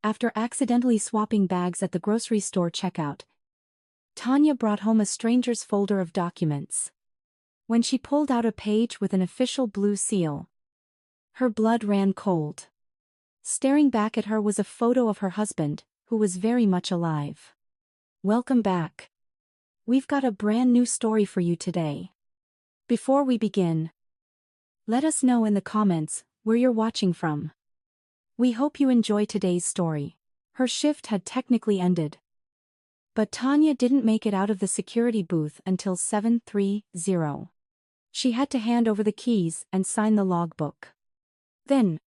After accidentally swapping bags at the grocery store checkout, Tanya brought home a stranger's folder of documents. When she pulled out a page with an official blue seal, her blood ran cold. Staring back at her was a photo of her husband, who was very much alive. Welcome back. We've got a brand new story for you today. Before we begin, let us know in the comments where you're watching from. We hope you enjoy today's story. Her shift had technically ended, but Tanya didn't make it out of the security booth until 7:30. She had to hand over the keys and sign the logbook. Then,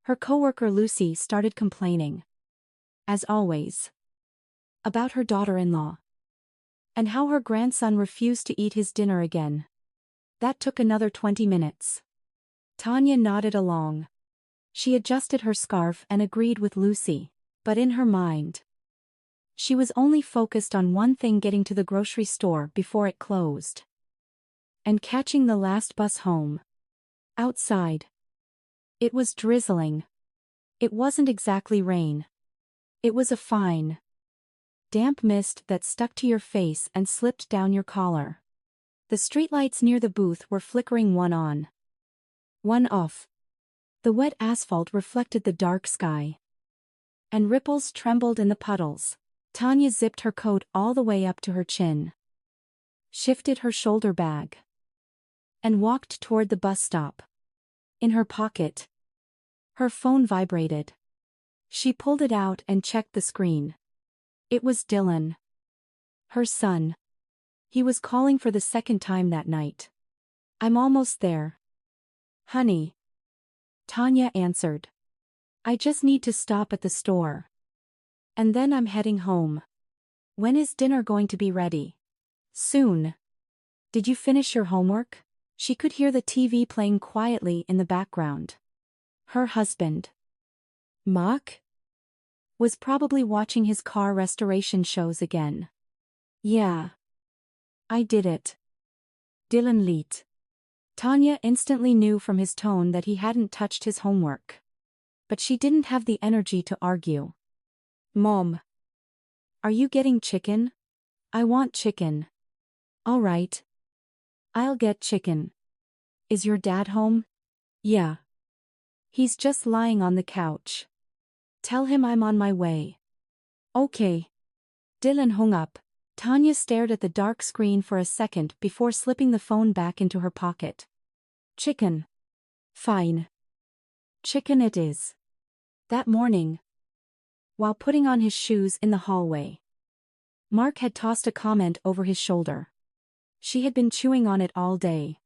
her coworker Lucy started complaining, as always, about her daughter-in-law, and how her grandson refused to eat his dinner again. That took another 20 minutes. Tanya nodded along. She adjusted her scarf and agreed with Lucy, but in her mind, she was only focused on one thing: getting to the grocery store before it closed, and catching the last bus home. Outside, it was drizzling. It wasn't exactly rain. It was a fine, damp mist that stuck to your face and slipped down your collar. The streetlights near the booth were flickering, one on, one off. The wet asphalt reflected the dark sky, and ripples trembled in the puddles. Tanya zipped her coat all the way up to her chin, shifted her shoulder bag, and walked toward the bus stop. In her pocket, her phone vibrated. She pulled it out and checked the screen. It was Dylan, her son. He was calling for the second time that night. "I'm almost there, honey," Tanya answered. "I just need to stop at the store, and then I'm heading home." "When is dinner going to be ready?" "Soon." "Did you finish your homework?" She could hear the TV playing quietly in the background. Her husband, Mark, was probably watching his car restoration shows again. "Yeah, I did it," Dylan leet. Tanya instantly knew from his tone that he hadn't touched his homework. But she didn't have the energy to argue. "Mom, are you getting chicken?" "I want chicken." "All right, I'll get chicken." "Is your dad home?" "Yeah. He's just lying on the couch." "Tell him I'm on my way." "Okay." Dylan hung up. Tanya stared at the dark screen for a second before slipping the phone back into her pocket. "Chicken. Fine. Chicken it is." That morning, while putting on his shoes in the hallway, Mark had tossed a comment over his shoulder. She had been chewing on it all day.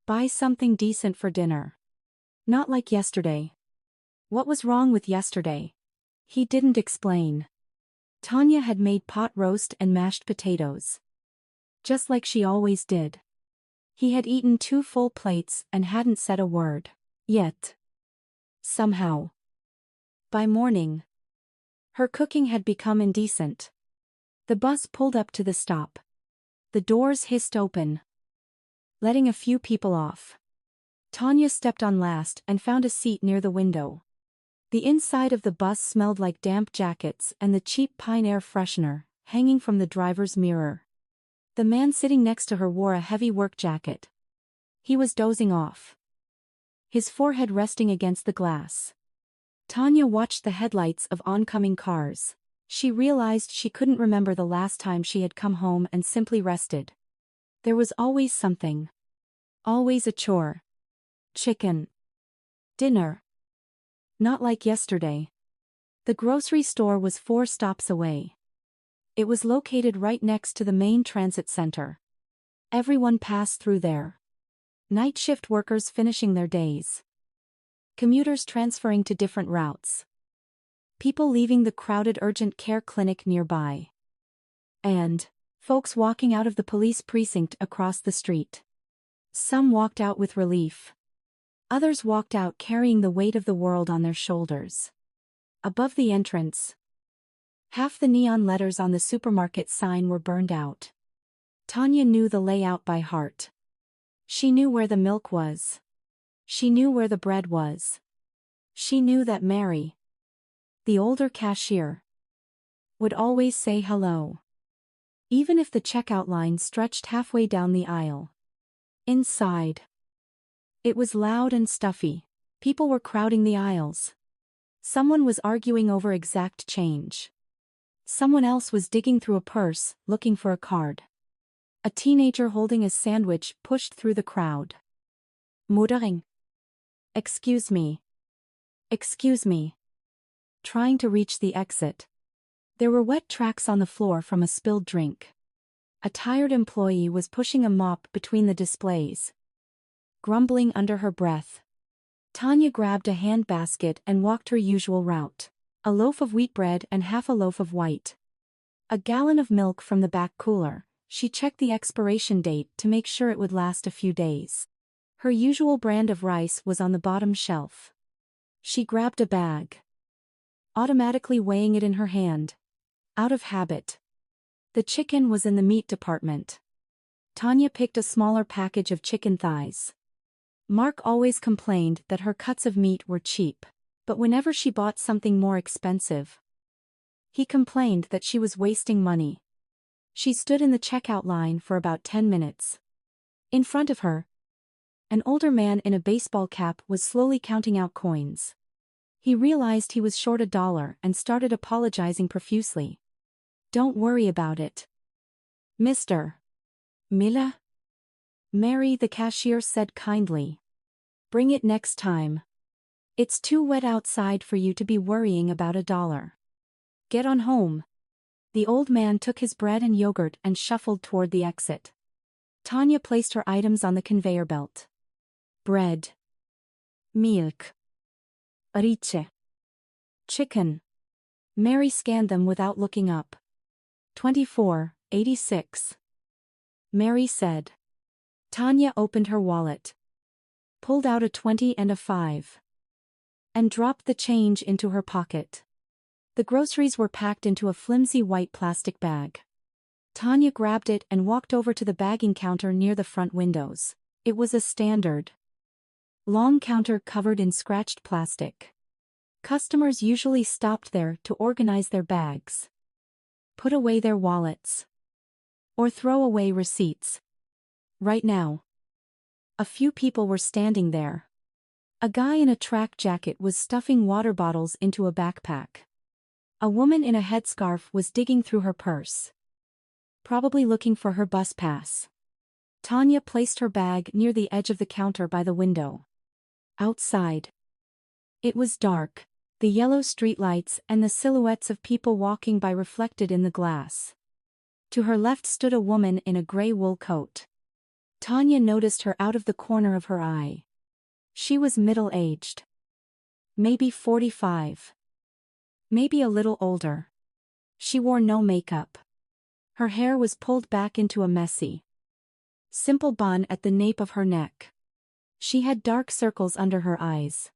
"Buy something decent for dinner. Not like yesterday." What was wrong with yesterday? He didn't explain. Tanya had made pot roast and mashed potatoes, just like she always did. He had eaten 2 full plates and hadn't said a word. Yet, somehow, by morning, her cooking had become indecent. The bus pulled up to the stop. The doors hissed open, letting a few people off. Tanya stepped on last and found a seat near the window. The inside of the bus smelled like damp jackets and the cheap pine air freshener hanging from the driver's mirror. The man sitting next to her wore a heavy work jacket. He was dozing off, his forehead resting against the glass. Tanya watched the headlights of oncoming cars. She realized she couldn't remember the last time she had come home and simply rested. There was always something. Always a chore. Chicken. Dinner. Not like yesterday. The grocery store was 4 stops away. It was located right next to the main transit center. Everyone passed through there. Night shift workers finishing their days. Commuters transferring to different routes. People leaving the crowded urgent care clinic nearby. And folks walking out of the police precinct across the street. Some walked out with relief. Others walked out carrying the weight of the world on their shoulders. Above the entrance, half the neon letters on the supermarket sign were burned out. Tanya knew the layout by heart. She knew where the milk was. She knew where the bread was. She knew that Mary The older cashier would always say hello, even if the checkout line stretched halfway down the aisle. Inside, it was loud and stuffy. People were crowding the aisles. Someone was arguing over exact change. Someone else was digging through a purse, looking for a card. A teenager holding a sandwich pushed through the crowd. Muttering. Excuse me. Excuse me. Trying to reach the exit. There were wet tracks on the floor from a spilled drink. A tired employee was pushing a mop between the displays. Grumbling under her breath, Tanya grabbed a handbasket and walked her usual route. A loaf of wheat bread and half a loaf of white. A gallon of milk from the back cooler. She checked the expiration date to make sure it would last a few days. Her usual brand of rice was on the bottom shelf. She grabbed a bag, automatically weighing it in her hand. Out of habit. The chicken was in the meat department. Tanya picked a smaller package of chicken thighs. Mark always complained that her cuts of meat were cheap, but whenever she bought something more expensive, he complained that she was wasting money. She stood in the checkout line for about 10 minutes. In front of her, an older man in a baseball cap was slowly counting out coins. He realized he was short $1 and started apologizing profusely. Don't worry about it, Mr. Mila? Mary, the cashier said kindly. Bring it next time. It's too wet outside for you to be worrying about $1. Get on home. The old man took his bread and yogurt and shuffled toward the exit. Tanya placed her items on the conveyor belt. Bread. Milk. Rice. Chicken. Mary scanned them without looking up. 24.86. Mary said. Tanya opened her wallet, pulled out a 20 and a 5, and dropped the change into her pocket. The groceries were packed into a flimsy white plastic bag. Tanya grabbed it and walked over to the bagging counter near the front windows. It was a standard, long counter covered in scratched plastic. Customers usually stopped there to organize their bags, put away their wallets, or throw away receipts. Right now, a few people were standing there. A guy in a track jacket was stuffing water bottles into a backpack. A woman in a headscarf was digging through her purse, probably looking for her bus pass. Tanya placed her bag near the edge of the counter by the window. Outside, it was dark, the yellow streetlights and the silhouettes of people walking by reflected in the glass. To her left stood a woman in a gray wool coat. Tanya noticed her out of the corner of her eye. She was middle-aged. Maybe 45. Maybe a little older. She wore no makeup. Her hair was pulled back into a messy, simple bun at the nape of her neck. She had dark circles under her eyes.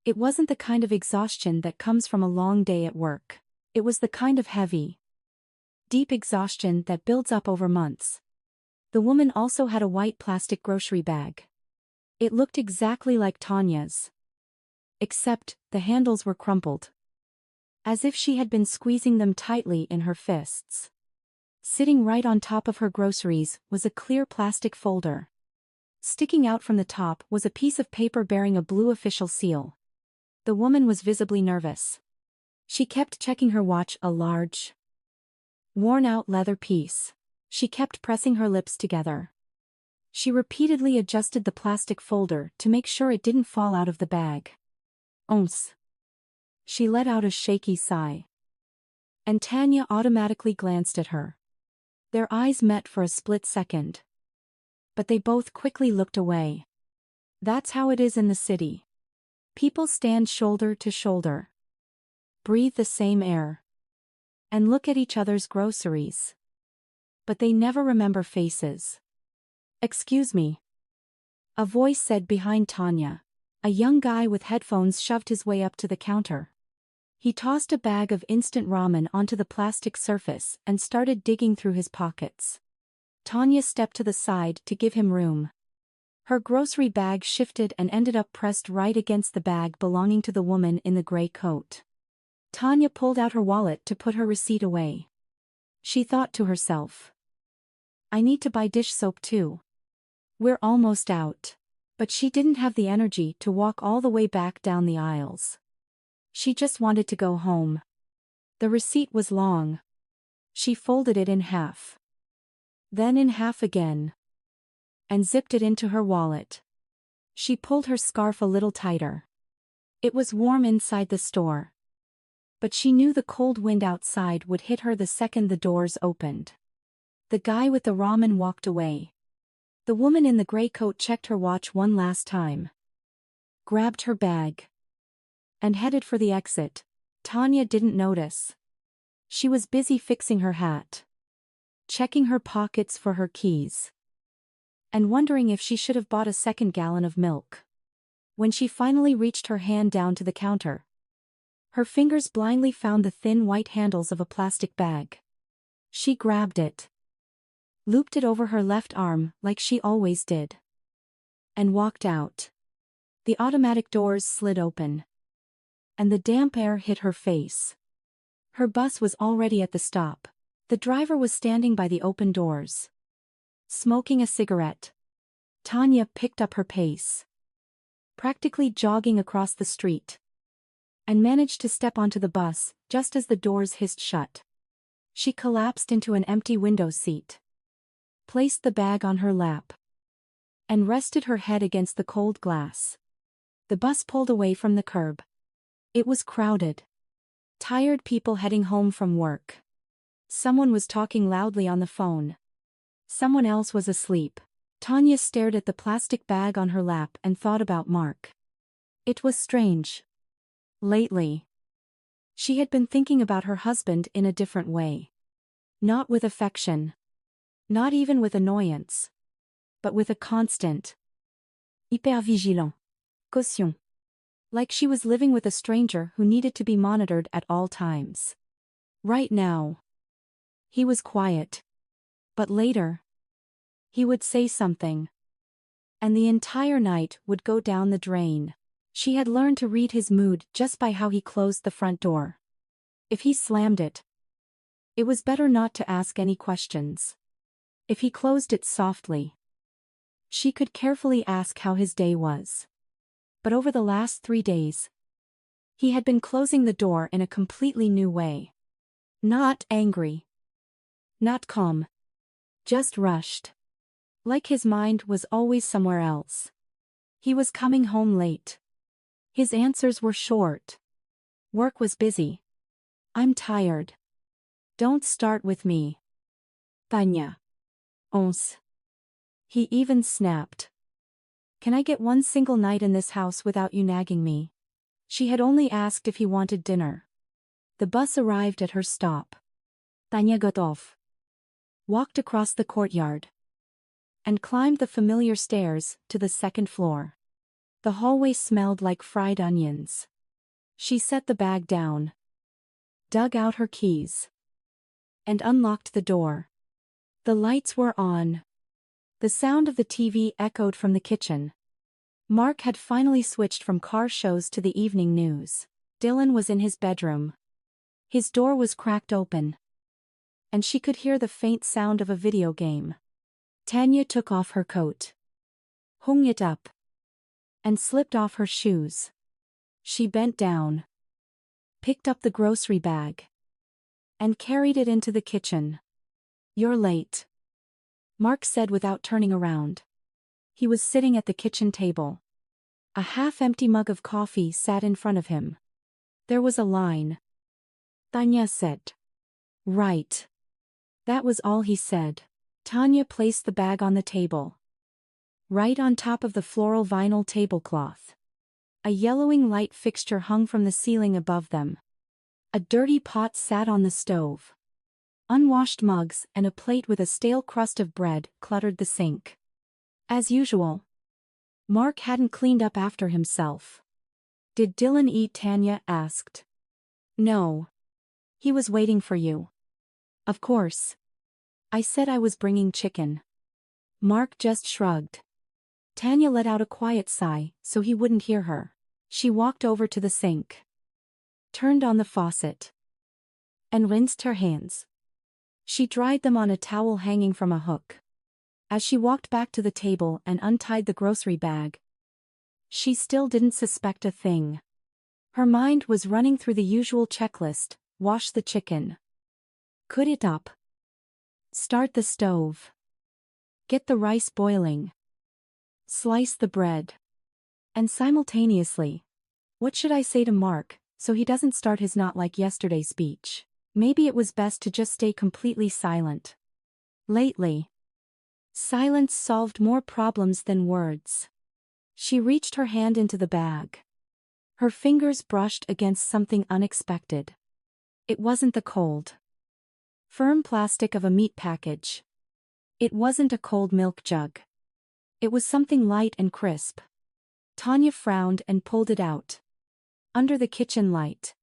It wasn't the kind of exhaustion that comes from a long day at work. It was the kind of heavy, deep exhaustion that builds up over months. The woman also had a white plastic grocery bag. It looked exactly like Tanya's, except the handles were crumpled, as if she had been squeezing them tightly in her fists. Sitting right on top of her groceries was a clear plastic folder. Sticking out from the top was a piece of paper bearing a blue official seal. The woman was visibly nervous. She kept checking her watch, a large, worn-out leather piece. She kept pressing her lips together. She repeatedly adjusted the plastic folder to make sure it didn't fall out of the bag. Ons. She let out a shaky sigh. And Tanya automatically glanced at her. Their eyes met for a split second. But they both quickly looked away. That's how it is in the city. People stand shoulder to shoulder, breathe the same air, and look at each other's groceries. But they never remember faces. Excuse me, a voice said behind Tanya. A young guy with headphones shoved his way up to the counter. He tossed a bag of instant ramen onto the plastic surface and started digging through his pockets. Tanya stepped to the side to give him room. Her grocery bag shifted and ended up pressed right against the bag belonging to the woman in the gray coat. Tanya pulled out her wallet to put her receipt away. She thought to herself. I need to buy dish soap too. We're almost out. But she didn't have the energy to walk all the way back down the aisles. She just wanted to go home. The receipt was long. She folded it in half. Then in half again. And zipped it into her wallet. She pulled her scarf a little tighter. It was warm inside the store. But she knew the cold wind outside would hit her the second the doors opened. The guy with the ramen walked away. The woman in the gray coat checked her watch one last time. Grabbed her bag. And headed for the exit. Tanya didn't notice. She was busy fixing her hat. Checking her pockets for her keys. And wondering if she should have bought a second gallon of milk. When she finally reached her hand down to the counter. Her fingers blindly found the thin white handles of a plastic bag. She grabbed it. Looped it over her left arm like she always did. And walked out. The automatic doors slid open. And the damp air hit her face. Her bus was already at the stop. The driver was standing by the open doors. Smoking a cigarette. Tanya picked up her pace. Practically jogging across the street. And managed to step onto the bus, just as the doors hissed shut. She collapsed into an empty window seat. Placed the bag on her lap. And rested her head against the cold glass. The bus pulled away from the curb. It was crowded. Tired people heading home from work. Someone was talking loudly on the phone. Someone else was asleep. Tanya stared at the plastic bag on her lap and thought about Mark. It was strange. Lately. She had been thinking about her husband in a different way. Not with affection. Not even with annoyance. But with a constant. Hypervigilant. Caution. Like she was living with a stranger who needed to be monitored at all times. Right now. He was quiet. But later. He would say something. And the entire night would go down the drain. She had learned to read his mood just by how he closed the front door. If he slammed it. It was better not to ask any questions. If he closed it softly. She could carefully ask how his day was. But over the last 3 days. He had been closing the door in a completely new way. Not angry. Not calm. Just rushed. Like his mind was always somewhere else. He was coming home late. His answers were short. Work was busy. I'm tired. Don't start with me. Tanya. Ons. He even snapped. Can I get one single night in this house without you nagging me? She had only asked if he wanted dinner. The bus arrived at her stop. Tanya got off. Walked across the courtyard. And climbed the familiar stairs to the second floor. The hallway smelled like fried onions. She set the bag down. Dug out her keys. And unlocked the door. The lights were on. The sound of the TV echoed from the kitchen. Mark had finally switched from car shows to the evening news. Dylan was in his bedroom. His door was cracked open. And she could hear the faint sound of a video game. Tanya took off her coat. Hung it up. And slipped off her shoes. She bent down. Picked up the grocery bag. And carried it into the kitchen. You're late. Mark said without turning around. He was sitting at the kitchen table. A half-empty mug of coffee sat in front of him. There was a line. Tanya said. Right. That was all he said. Tanya placed the bag on the table. Right on top of the floral vinyl tablecloth. A yellowing light fixture hung from the ceiling above them. A dirty pot sat on the stove. Unwashed mugs and a plate with a stale crust of bread cluttered the sink. As usual. Mark hadn't cleaned up after himself. Did Dylan eat? Tanya asked. No. He was waiting for you. Of course. I said I was bringing chicken. Mark just shrugged. Tanya let out a quiet sigh so he wouldn't hear her. She walked over to the sink. turned on the faucet, and rinsed her hands. She dried them on a towel hanging from a hook. As she walked back to the table and untied the grocery bag, she still didn't suspect a thing. Her mind was running through the usual checklist: wash the chicken, cook it up, start the stove, get the rice boiling, slice the bread. And simultaneously, what should I say to Mark, so he doesn't start his not like yesterday speech? Maybe it was best to just stay completely silent. Lately, silence solved more problems than words. She reached her hand into the bag. Her fingers brushed against something unexpected. It wasn't the cold, firm plastic of a meat package. It wasn't a cold milk jug. It was something light and crisp. Tanya frowned and pulled it out. Under the kitchen light,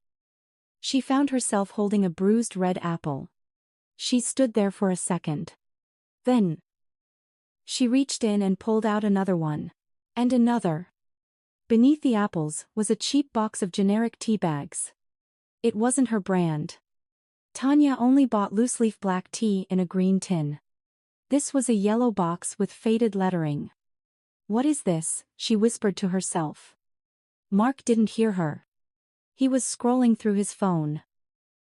she found herself holding a bruised red apple. She stood there for a second. Then, she reached in and pulled out another one. And another. Beneath the apples was a cheap box of generic tea bags. It wasn't her brand. Tanya only bought loose-leaf black tea in a green tin. This was a yellow box with faded lettering. "What is this?" she whispered to herself. Mark didn't hear her. He was scrolling through his phone.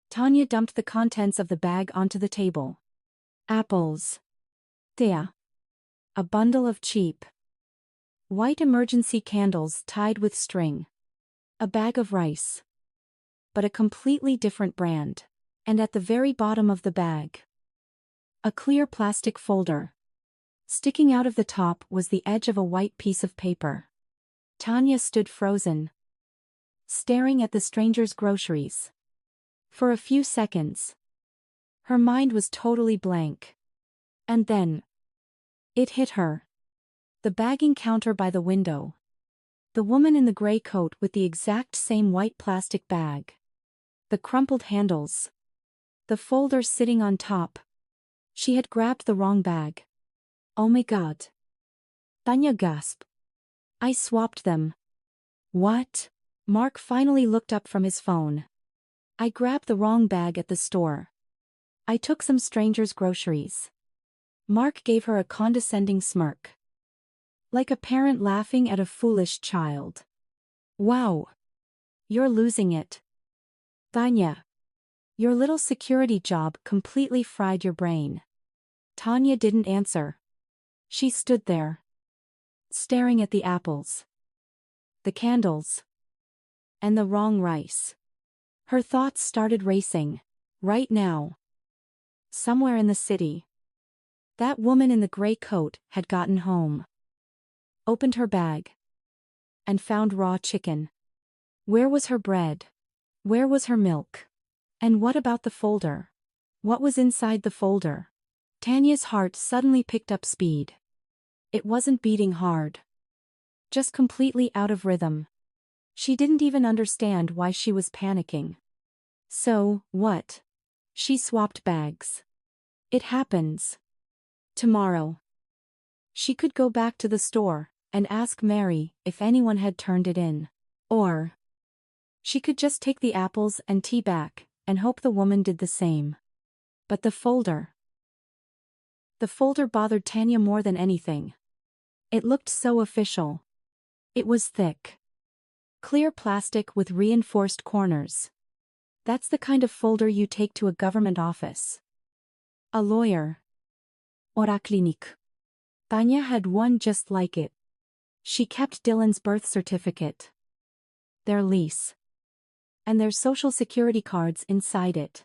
Tanya dumped the contents of the bag onto the table. Apples. Thea. A bundle of cheap white emergency candles tied with string. A bag of rice. But a completely different brand. And at the very bottom of the bag, a clear plastic folder. Sticking out of the top was the edge of a white piece of paper. Tanya stood frozen, staring at the stranger's groceries. For a few seconds, her mind was totally blank. And then, it hit her. The bagging counter by the window. The woman in the gray coat with the exact same white plastic bag. The crumpled handles. The folder sitting on top. She had grabbed the wrong bag. Oh my God. Tanya gasped. I swapped them. What? Mark finally looked up from his phone. I grabbed the wrong bag at the store. I took some stranger's groceries. Mark gave her a condescending smirk. Like a parent laughing at a foolish child. Wow. You're losing it. Tanya. Your little security job completely fried your brain. Tanya didn't answer. She stood there, staring at the apples, the candles, and the wrong rice. Her thoughts started racing. Right now, somewhere in the city, that woman in the gray coat had gotten home, opened her bag, and found raw chicken. Where was her bread? Where was her milk? And what about the folder? What was inside the folder? Tanya's heart suddenly picked up speed. It wasn't beating hard. Just completely out of rhythm. She didn't even understand why she was panicking. So, what? She swapped bags. It happens. Tomorrow. She could go back to the store and ask Mary if anyone had turned it in. Or she could just take the apples and tea back and hope the woman did the same. But the folder. The folder bothered Tanya more than anything. It looked so official. It was thick. Clear plastic with reinforced corners. That's the kind of folder you take to a government office. A lawyer. Or a clinic. Tanya had one just like it. She kept Dylan's birth certificate, their lease, and their social security cards inside it.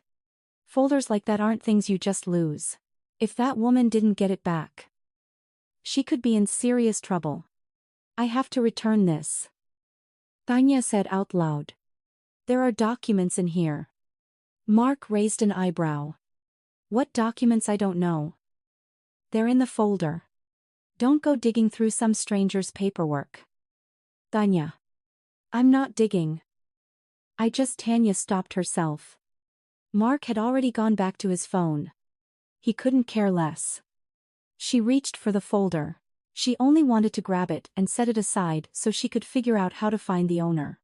Folders like that aren't things you just lose. If that woman didn't get it back, she could be in serious trouble. I have to return this, Tanya said out loud. There are documents in here. Mark raised an eyebrow. What documents? I don't know. They're in the folder. Don't go digging through some stranger's paperwork. Tanya. I'm not digging. Tanya stopped herself. Mark had already gone back to his phone. He couldn't care less. She reached for the folder. She only wanted to grab it and set it aside so she could figure out how to find the owner.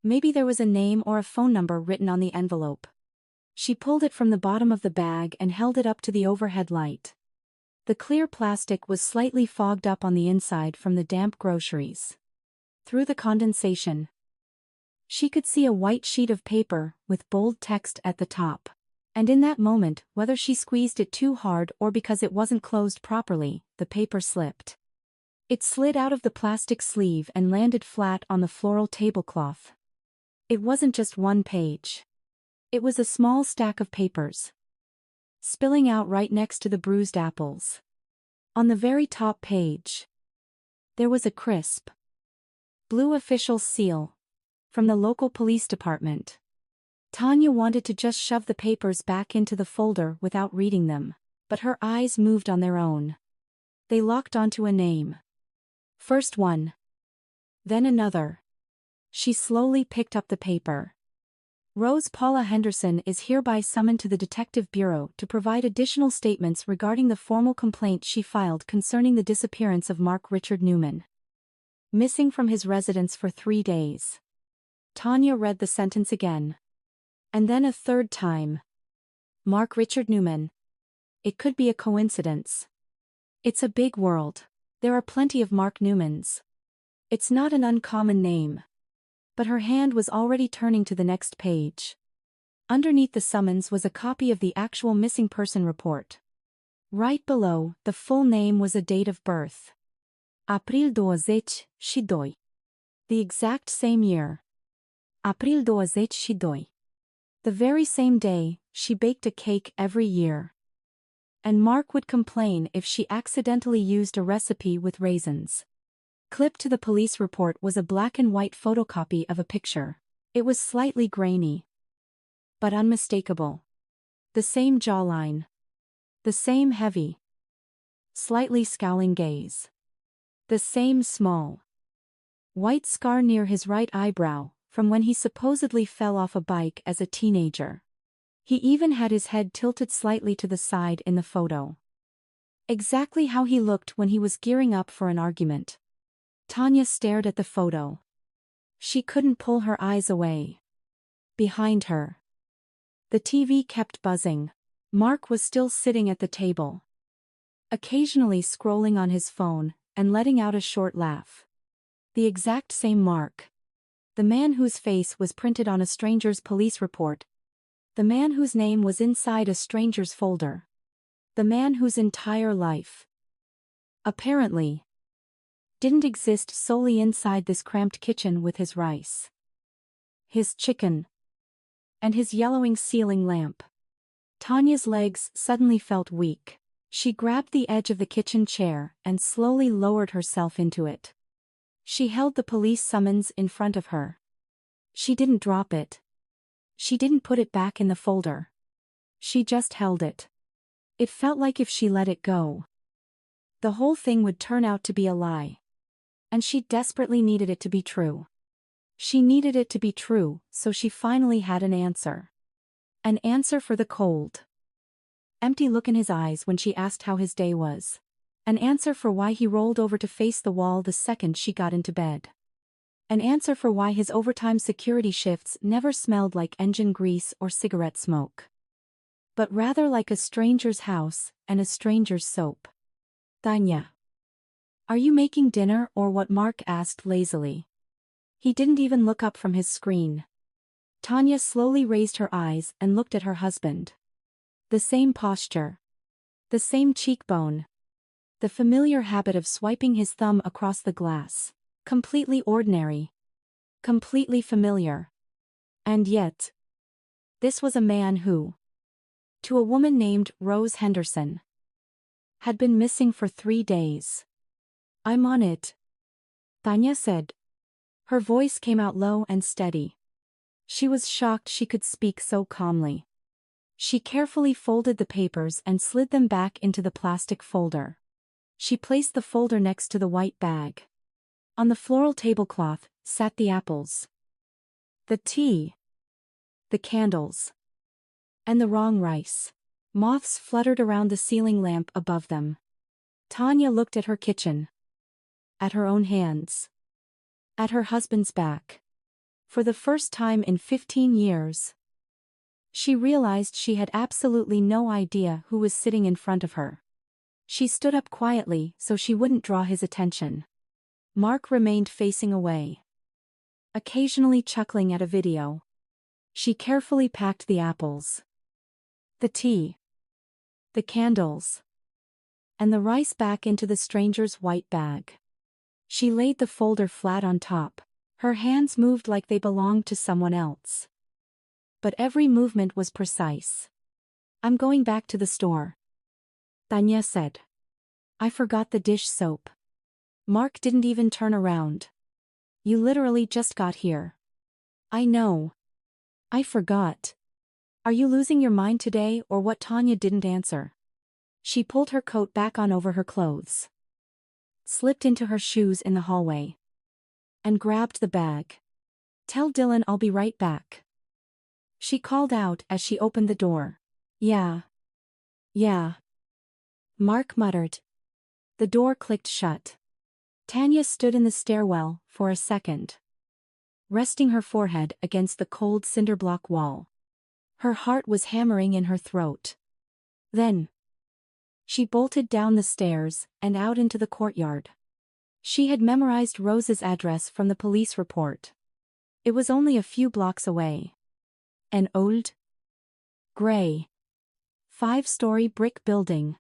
Maybe there was a name or a phone number written on the envelope. She pulled it from the bottom of the bag and held it up to the overhead light. The clear plastic was slightly fogged up on the inside from the damp groceries. Through the condensation, she could see a white sheet of paper with bold text at the top. And in that moment, whether she squeezed it too hard or because it wasn't closed properly, the paper slipped. It slid out of the plastic sleeve and landed flat on the floral tablecloth. It wasn't just one page. It was a small stack of papers, spilling out right next to the bruised apples. On the very top page, there was a crisp blue official seal from the local police department. Tanya wanted to just shove the papers back into the folder without reading them, but her eyes moved on their own. They locked onto a name. First one, then another. She slowly picked up the paper. Rose Paula Henderson is hereby summoned to the Detective Bureau to provide additional statements regarding the formal complaint she filed concerning the disappearance of Mark Richard Newman. Missing from his residence for 3 days. Tanya read the sentence again. And then a third time. Mark Richard Newman. It could be a coincidence. It's a big world. There are plenty of Mark Newmans. It's not an uncommon name. But her hand was already turning to the next page. Underneath the summons was a copy of the actual missing person report. Right below, the full name was a date of birth. April 22. The exact same year. April 22. The very same day, she baked a cake every year. And Mark would complain if she accidentally used a recipe with raisins. Clipped to the police report was a black and white photocopy of a picture. It was slightly grainy, but unmistakable. The same jawline. The same heavy, slightly scowling gaze. The same small, white scar near his right eyebrow, from when he supposedly fell off a bike as a teenager. He even had his head tilted slightly to the side in the photo. Exactly how he looked when he was gearing up for an argument. Tanya stared at the photo. She couldn't pull her eyes away. Behind her, the TV kept buzzing. Mark was still sitting at the table, occasionally scrolling on his phone and letting out a short laugh. The exact same Mark. The man whose face was printed on a stranger's police report. The man whose name was inside a stranger's folder. The man whose entire life, apparently, didn't exist solely inside this cramped kitchen with his rice, his chicken, and his yellowing ceiling lamp. Tanya's legs suddenly felt weak. She grabbed the edge of the kitchen chair and slowly lowered herself into it. She held the police summons in front of her. She didn't drop it. She didn't put it back in the folder. She just held it. It felt like if she let it go, the whole thing would turn out to be a lie. And she desperately needed it to be true. She needed it to be true, so she finally had an answer. An answer for the cold, empty look in his eyes when she asked how his day was. An answer for why he rolled over to face the wall the second she got into bed. An answer for why his overtime security shifts never smelled like engine grease or cigarette smoke, but rather like a stranger's house and a stranger's soap. Tanya, are you making dinner or what? Mark asked lazily. He didn't even look up from his screen. Tanya slowly raised her eyes and looked at her husband. The same posture. The same cheekbone. The familiar habit of swiping his thumb across the glass. Completely ordinary. Completely familiar. And yet, this was a man who, to a woman named Rose Henderson, had been missing for 3 days. I'm on it, Tanya said. Her voice came out low and steady. She was shocked she could speak so calmly. She carefully folded the papers and slid them back into the plastic folder. She placed the folder next to the white bag. On the floral tablecloth sat the apples, the tea, the candles, and the wrong rice. Moths fluttered around the ceiling lamp above them. Tanya looked at her kitchen, at her own hands, at her husband's back. For the first time in 15 years. She realized she had absolutely no idea who was sitting in front of her. She stood up quietly so she wouldn't draw his attention. Mark remained facing away, occasionally chuckling at a video. She carefully packed the apples, the tea, the candles, and the rice back into the stranger's white bag. She laid the folder flat on top. Her hands moved like they belonged to someone else. But every movement was precise. I'm going back to the store, Tanya said. I forgot the dish soap. Mark didn't even turn around. You literally just got here. I know. I forgot. Are you losing your mind today or what? Tanya didn't answer. She pulled her coat back on over her clothes, slipped into her shoes in the hallway, and grabbed the bag. Tell Dylan I'll be right back. She called out as she opened the door. Yeah. Mark muttered. The door clicked shut. Tanya stood in the stairwell for a second, resting her forehead against the cold cinderblock wall. Her heart was hammering in her throat. Then she bolted down the stairs and out into the courtyard. She had memorized Rose's address from the police report. It was only a few blocks away. An old, gray, 5-story brick building.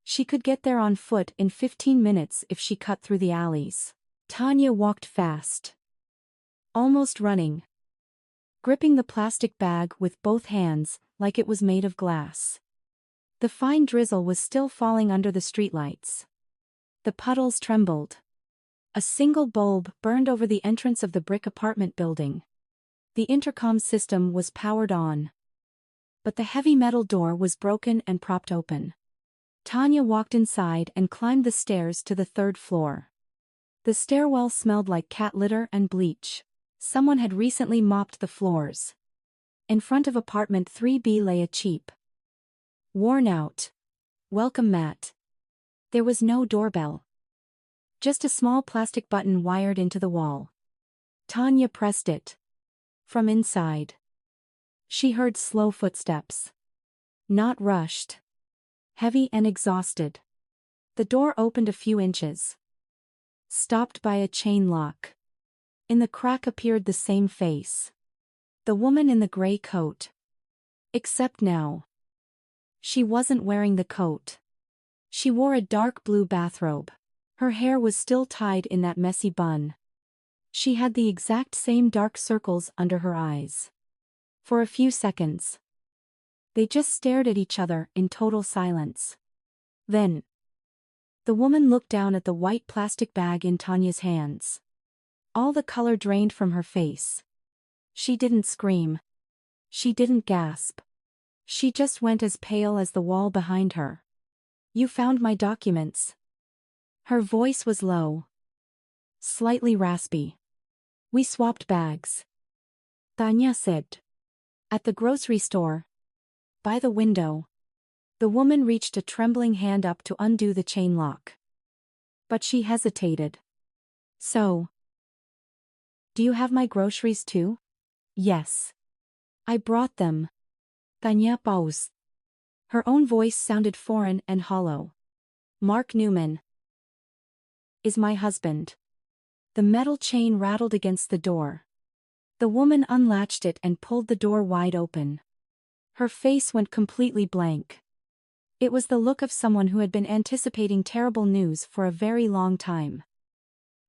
She could get there on foot in 15 minutes if she cut through the alleys. Tanya walked fast, almost running, gripping the plastic bag with both hands like it was made of glass. The fine drizzle was still falling under the streetlights. The puddles trembled. A single bulb burned over the entrance of the brick apartment building. The intercom system was powered on, but the heavy metal door was broken and propped open. Tanya walked inside and climbed the stairs to the 3rd floor. The stairwell smelled like cat litter and bleach. Someone had recently mopped the floors. In front of apartment 3B lay a cheap, worn-out welcome mat. There was no doorbell, just a small plastic button wired into the wall. Tanya pressed it. From inside, she heard slow footsteps. Not rushed, heavy and exhausted. The door opened a few inches, stopped by a chain lock. In the crack appeared the same face. The woman in the gray coat. Except now, she wasn't wearing the coat. She wore a dark blue bathrobe. Her hair was still tied in that messy bun. She had the exact same dark circles under her eyes. For a few seconds, they just stared at each other in total silence. Then, the woman looked down at the white plastic bag in Tanya's hands. All the color drained from her face. She didn't scream. She didn't gasp. She just went as pale as the wall behind her. You found my documents. Her voice was low, slightly raspy. We swapped bags, Tanya said. At the grocery store, by the window. The woman reached a trembling hand up to undo the chain lock. But she hesitated. So, do you have my groceries too? Yes. I brought them. Tanya paused. Her own voice sounded foreign and hollow. Mark Newman is my husband. The metal chain rattled against the door. The woman unlatched it and pulled the door wide open. Her face went completely blank. It was the look of someone who had been anticipating terrible news for a very long time,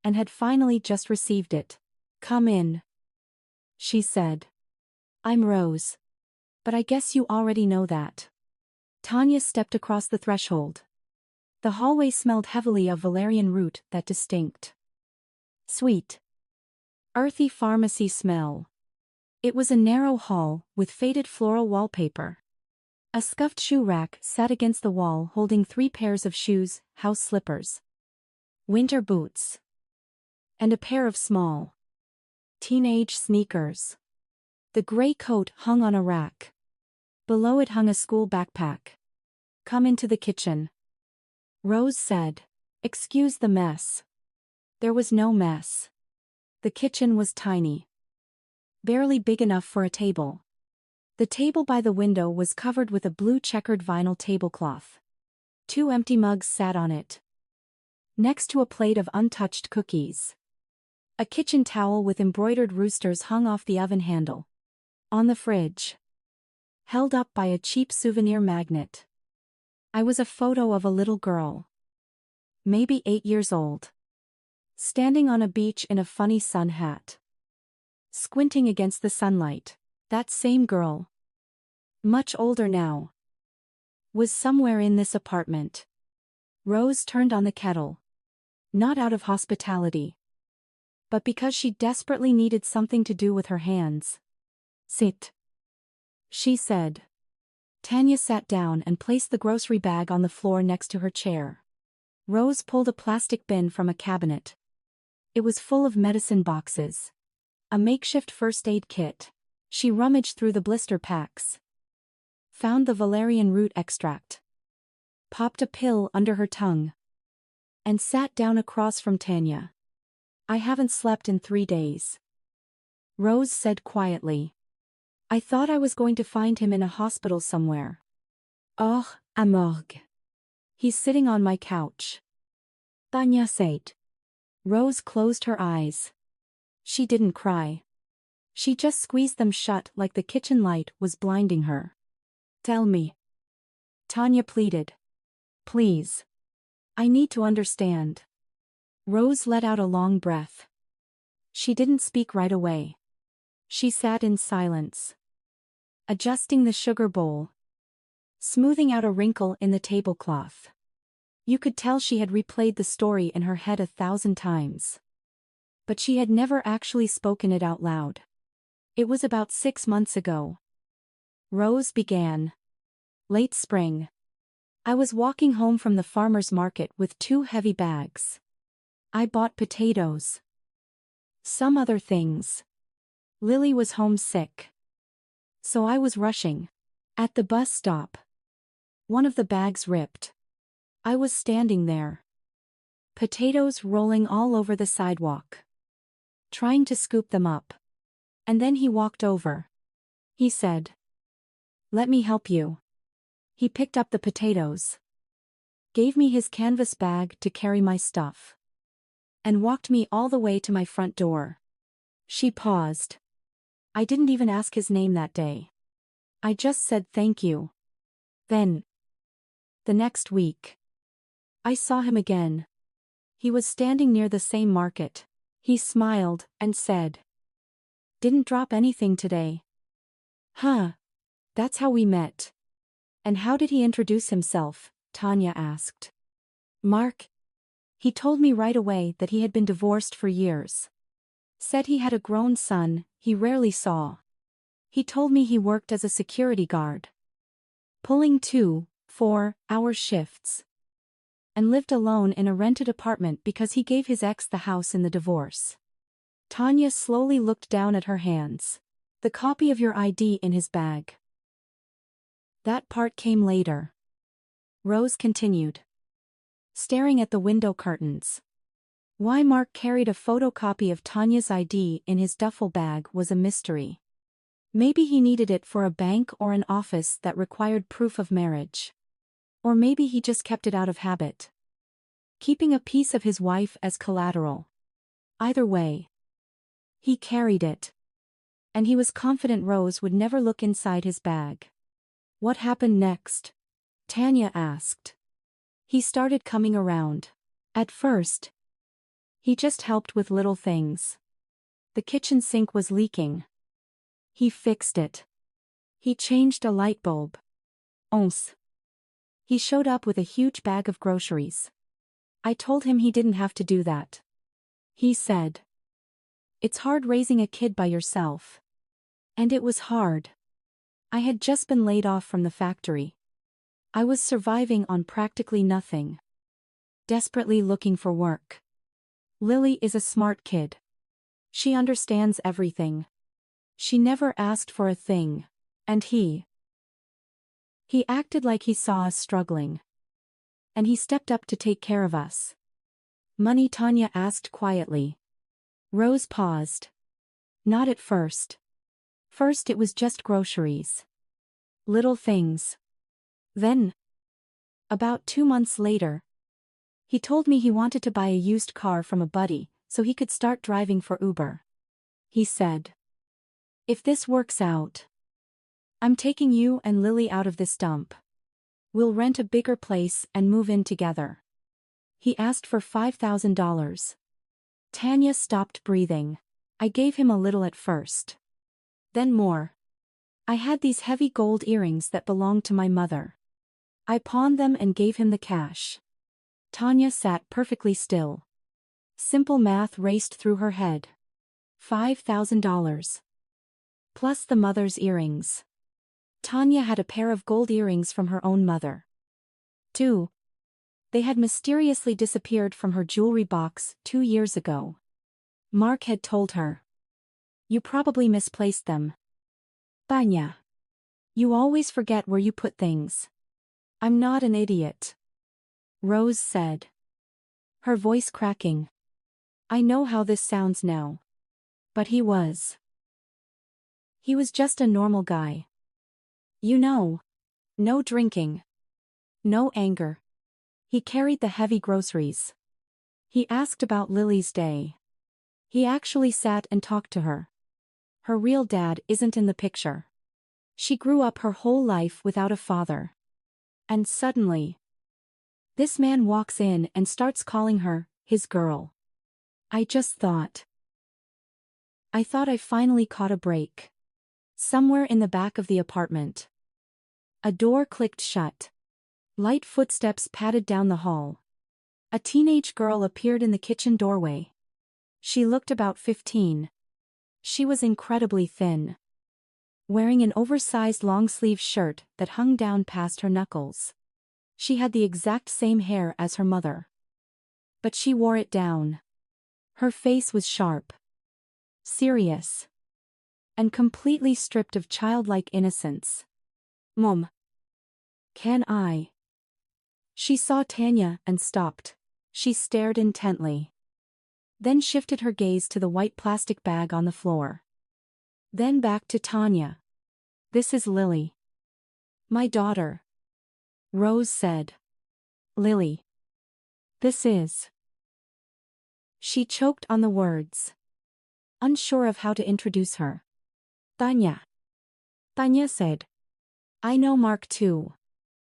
and had finally just received it. Come in, she said. I'm Rose. But I guess you already know that. Tanya stepped across the threshold. The hallway smelled heavily of valerian root, that distinct, sweet, earthy pharmacy smell. It was a narrow hall with faded floral wallpaper. A scuffed shoe rack sat against the wall holding 3 pairs of shoes, house slippers, winter boots, and a pair of small, teenage sneakers. The gray coat hung on a rack. Below it hung a school backpack. Come into the kitchen, Rose said. Excuse the mess. There was no mess. The kitchen was tiny. barely big enough for a table. The table by the window was covered with a blue checkered vinyl tablecloth. 2 empty mugs sat on it, next to a plate of untouched cookies. A kitchen towel with embroidered roosters hung off the oven handle. On the fridge, held up by a cheap souvenir magnet, I was a photo of a little girl, maybe 8 years old, standing on a beach in a funny sun hat, squinting against the sunlight. That same girl, much older now, was somewhere in this apartment. Rose turned on the kettle, not out of hospitality, but because she desperately needed something to do with her hands. Sit, she said. Tanya sat down and placed the grocery bag on the floor next to her chair. Rose pulled a plastic bin from a cabinet. It was full of medicine boxes, a makeshift first aid kit. She rummaged through the blister packs, found the valerian root extract, popped a pill under her tongue, and sat down across from Tanya. I haven't slept in 3 days, Rose said quietly. I thought I was going to find him in a hospital somewhere. Oh, à morgue. He's sitting on my couch, Tanya said. Rose closed her eyes. She didn't cry. She just squeezed them shut like the kitchen light was blinding her. Tell me, Tanya pleaded. Please. I need to understand. Rose let out a long breath. She didn't speak right away. She sat in silence, adjusting the sugar bowl, smoothing out a wrinkle in the tablecloth. You could tell she had replayed the story in her head 1,000 times. But she had never actually spoken it out loud. It was about 6 months ago. Rose began. Late spring. I was walking home from the farmer's market with 2 heavy bags. I bought potatoes, some other things. Lily was homesick, so I was rushing. At the bus stop, one of the bags ripped. I was standing there, potatoes rolling all over the sidewalk, trying to scoop them up. And then he walked over. He said, "Let me help you." He picked up the potatoes, gave me his canvas bag to carry my stuff, and walked me all the way to my front door. She paused. I didn't even ask his name that day. I just said thank you. Then, the next week, I saw him again. He was standing near the same market. He smiled and said, "Didn't drop anything today." Huh. That's how we met. And how did he introduce himself? Tanya asked. Mark. He told me right away that he had been divorced for years. Said he had a grown son he rarely saw. He told me he worked as a security guard, pulling 2 4-hour shifts, and lived alone in a rented apartment because he gave his ex the house in the divorce. Tanya slowly looked down at her hands. The copy of your ID in his bag. That part came later. Rose continued, staring at the window curtains. Why Mark carried a photocopy of Tanya's ID in his duffel bag was a mystery. Maybe he needed it for a bank or an office that required proof of marriage. Or maybe he just kept it out of habit, keeping a piece of his wife as collateral. Either way, he carried it. And he was confident Rose would never look inside his bag. What happened next? Tanya asked. He started coming around. At first, he just helped with little things. The kitchen sink was leaking. He fixed it. He changed a light bulb. Once, he showed up with a huge bag of groceries. I told him he didn't have to do that. He said, "It's hard raising a kid by yourself." And it was hard. I had just been laid off from the factory. I was surviving on practically nothing, desperately looking for work. Lily is a smart kid. She understands everything. She never asked for a thing. And he acted like he saw us struggling. And he stepped up to take care of us. Money? Tanya asked quietly. Rose paused. Not at first. First it was just groceries. Little things. Then, about 2 months later, he told me he wanted to buy a used car from a buddy so he could start driving for Uber. He said, "If this works out, I'm taking you and Lily out of this dump. We'll rent a bigger place and move in together." He asked for $5,000. Tanya stopped breathing. I gave him a little at first. Then more. I had these heavy gold earrings that belonged to my mother. I pawned them and gave him the cash. Tanya sat perfectly still. Simple math raced through her head. $5,000. Plus the mother's earrings. Tanya had a pair of gold earrings from her own mother. 2. They had mysteriously disappeared from her jewelry box 2 years ago. Mark had told her. "You probably misplaced them. Tanya. You always forget where you put things." "I'm not an idiot," Rose said, her voice cracking. "I know how this sounds now. But he was. He was just a normal guy. You know. No drinking. No anger. He carried the heavy groceries. He asked about Lily's day. He actually sat and talked to her. Her real dad isn't in the picture. She grew up her whole life without a father. And suddenly, this man walks in and starts calling her his girl. I thought I finally caught a break. Somewhere in the back of the apartment, a door clicked shut. Light footsteps padded down the hall. A teenage girl appeared in the kitchen doorway. She looked about 15. She was incredibly thin, wearing an oversized long-sleeve shirt that hung down past her knuckles. She had the exact same hair as her mother, but she wore it down. Her face was sharp, serious, and completely stripped of childlike innocence. "Mom, can I?" She saw Tanya and stopped. She stared intently. Then shifted her gaze to the white plastic bag on the floor. Then back to Tanya. "This is Lily. My daughter," Rose said. "Lily. This is." She choked on the words, unsure of how to introduce her. "Tanya." Tanya said. "I know Mark too."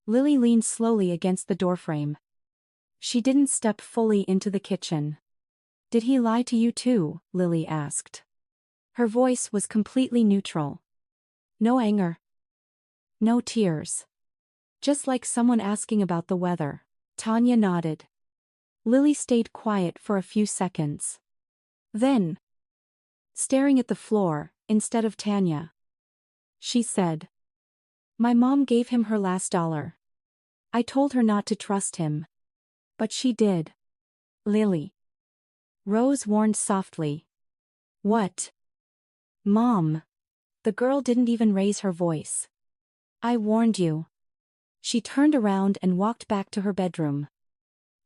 Lily leaned slowly against the doorframe. She didn't step fully into the kitchen. "Did he lie to you too?" Lily asked. Her voice was completely neutral. No anger. No tears. Just like someone asking about the weather. Tanya nodded. Lily stayed quiet for a few seconds. Then, staring at the floor, instead of Tanya, she said, "My mom gave him her last dollar. I told her not to trust him. But she did." "Lily." Rose warned softly. "What?" "Mom." The girl didn't even raise her voice. "I warned you." She turned around and walked back to her bedroom.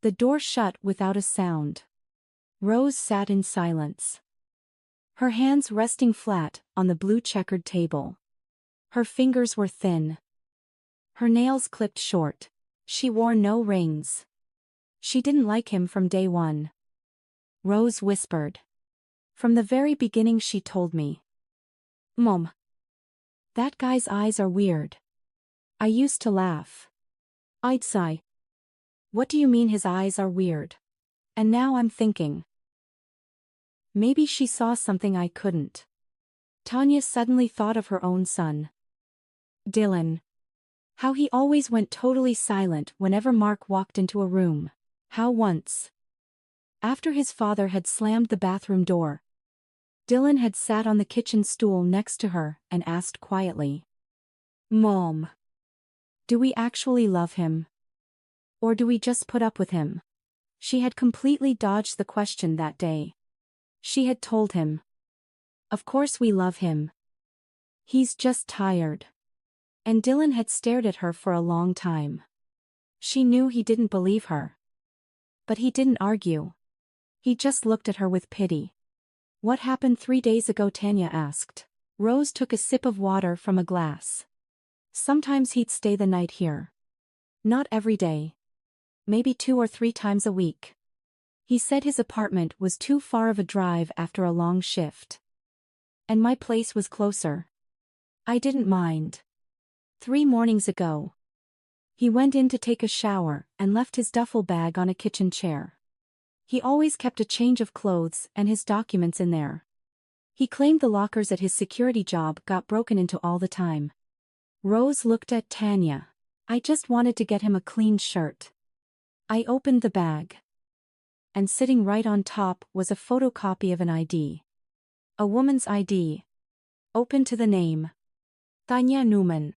The door shut without a sound. Rose sat in silence, her hands resting flat on the blue checkered table. Her fingers were thin, her nails clipped short. She wore no rings. She didn't like him from day one. Rose whispered. "From the very beginning she told me." "Mom. That guy's eyes are weird." I used to laugh. I'd sigh. "What do you mean his eyes are weird?" And now I'm thinking, maybe she saw something I couldn't. Tanya suddenly thought of her own son, Dylan. How he always went totally silent whenever Mark walked into a room. How once, after his father had slammed the bathroom door, Dylan had sat on the kitchen stool next to her and asked quietly, "Mom, do we actually love him? Or do we just put up with him?" She had completely dodged the question that day. She had told him, "Of course we love him. He's just tired." And Dylan had stared at her for a long time. She knew he didn't believe her. But he didn't argue. He just looked at her with pity. "What happened 3 days ago?" Tanya asked. Rose took a sip of water from a glass. Sometimes he'd stay the night here. Not every day. Maybe 2 or 3 times a week. He said his apartment was too far of a drive after a long shift. And my place was closer. I didn't mind. 3 mornings ago. He went in to take a shower and left his duffel bag on a kitchen chair. He always kept a change of clothes and his documents in there. He claimed the lockers at his security job got broken into all the time. Rose looked at Tanya. I just wanted to get him a clean shirt. I opened the bag. And sitting right on top was a photocopy of an ID. A woman's ID. Open to the name. Tanya Newman.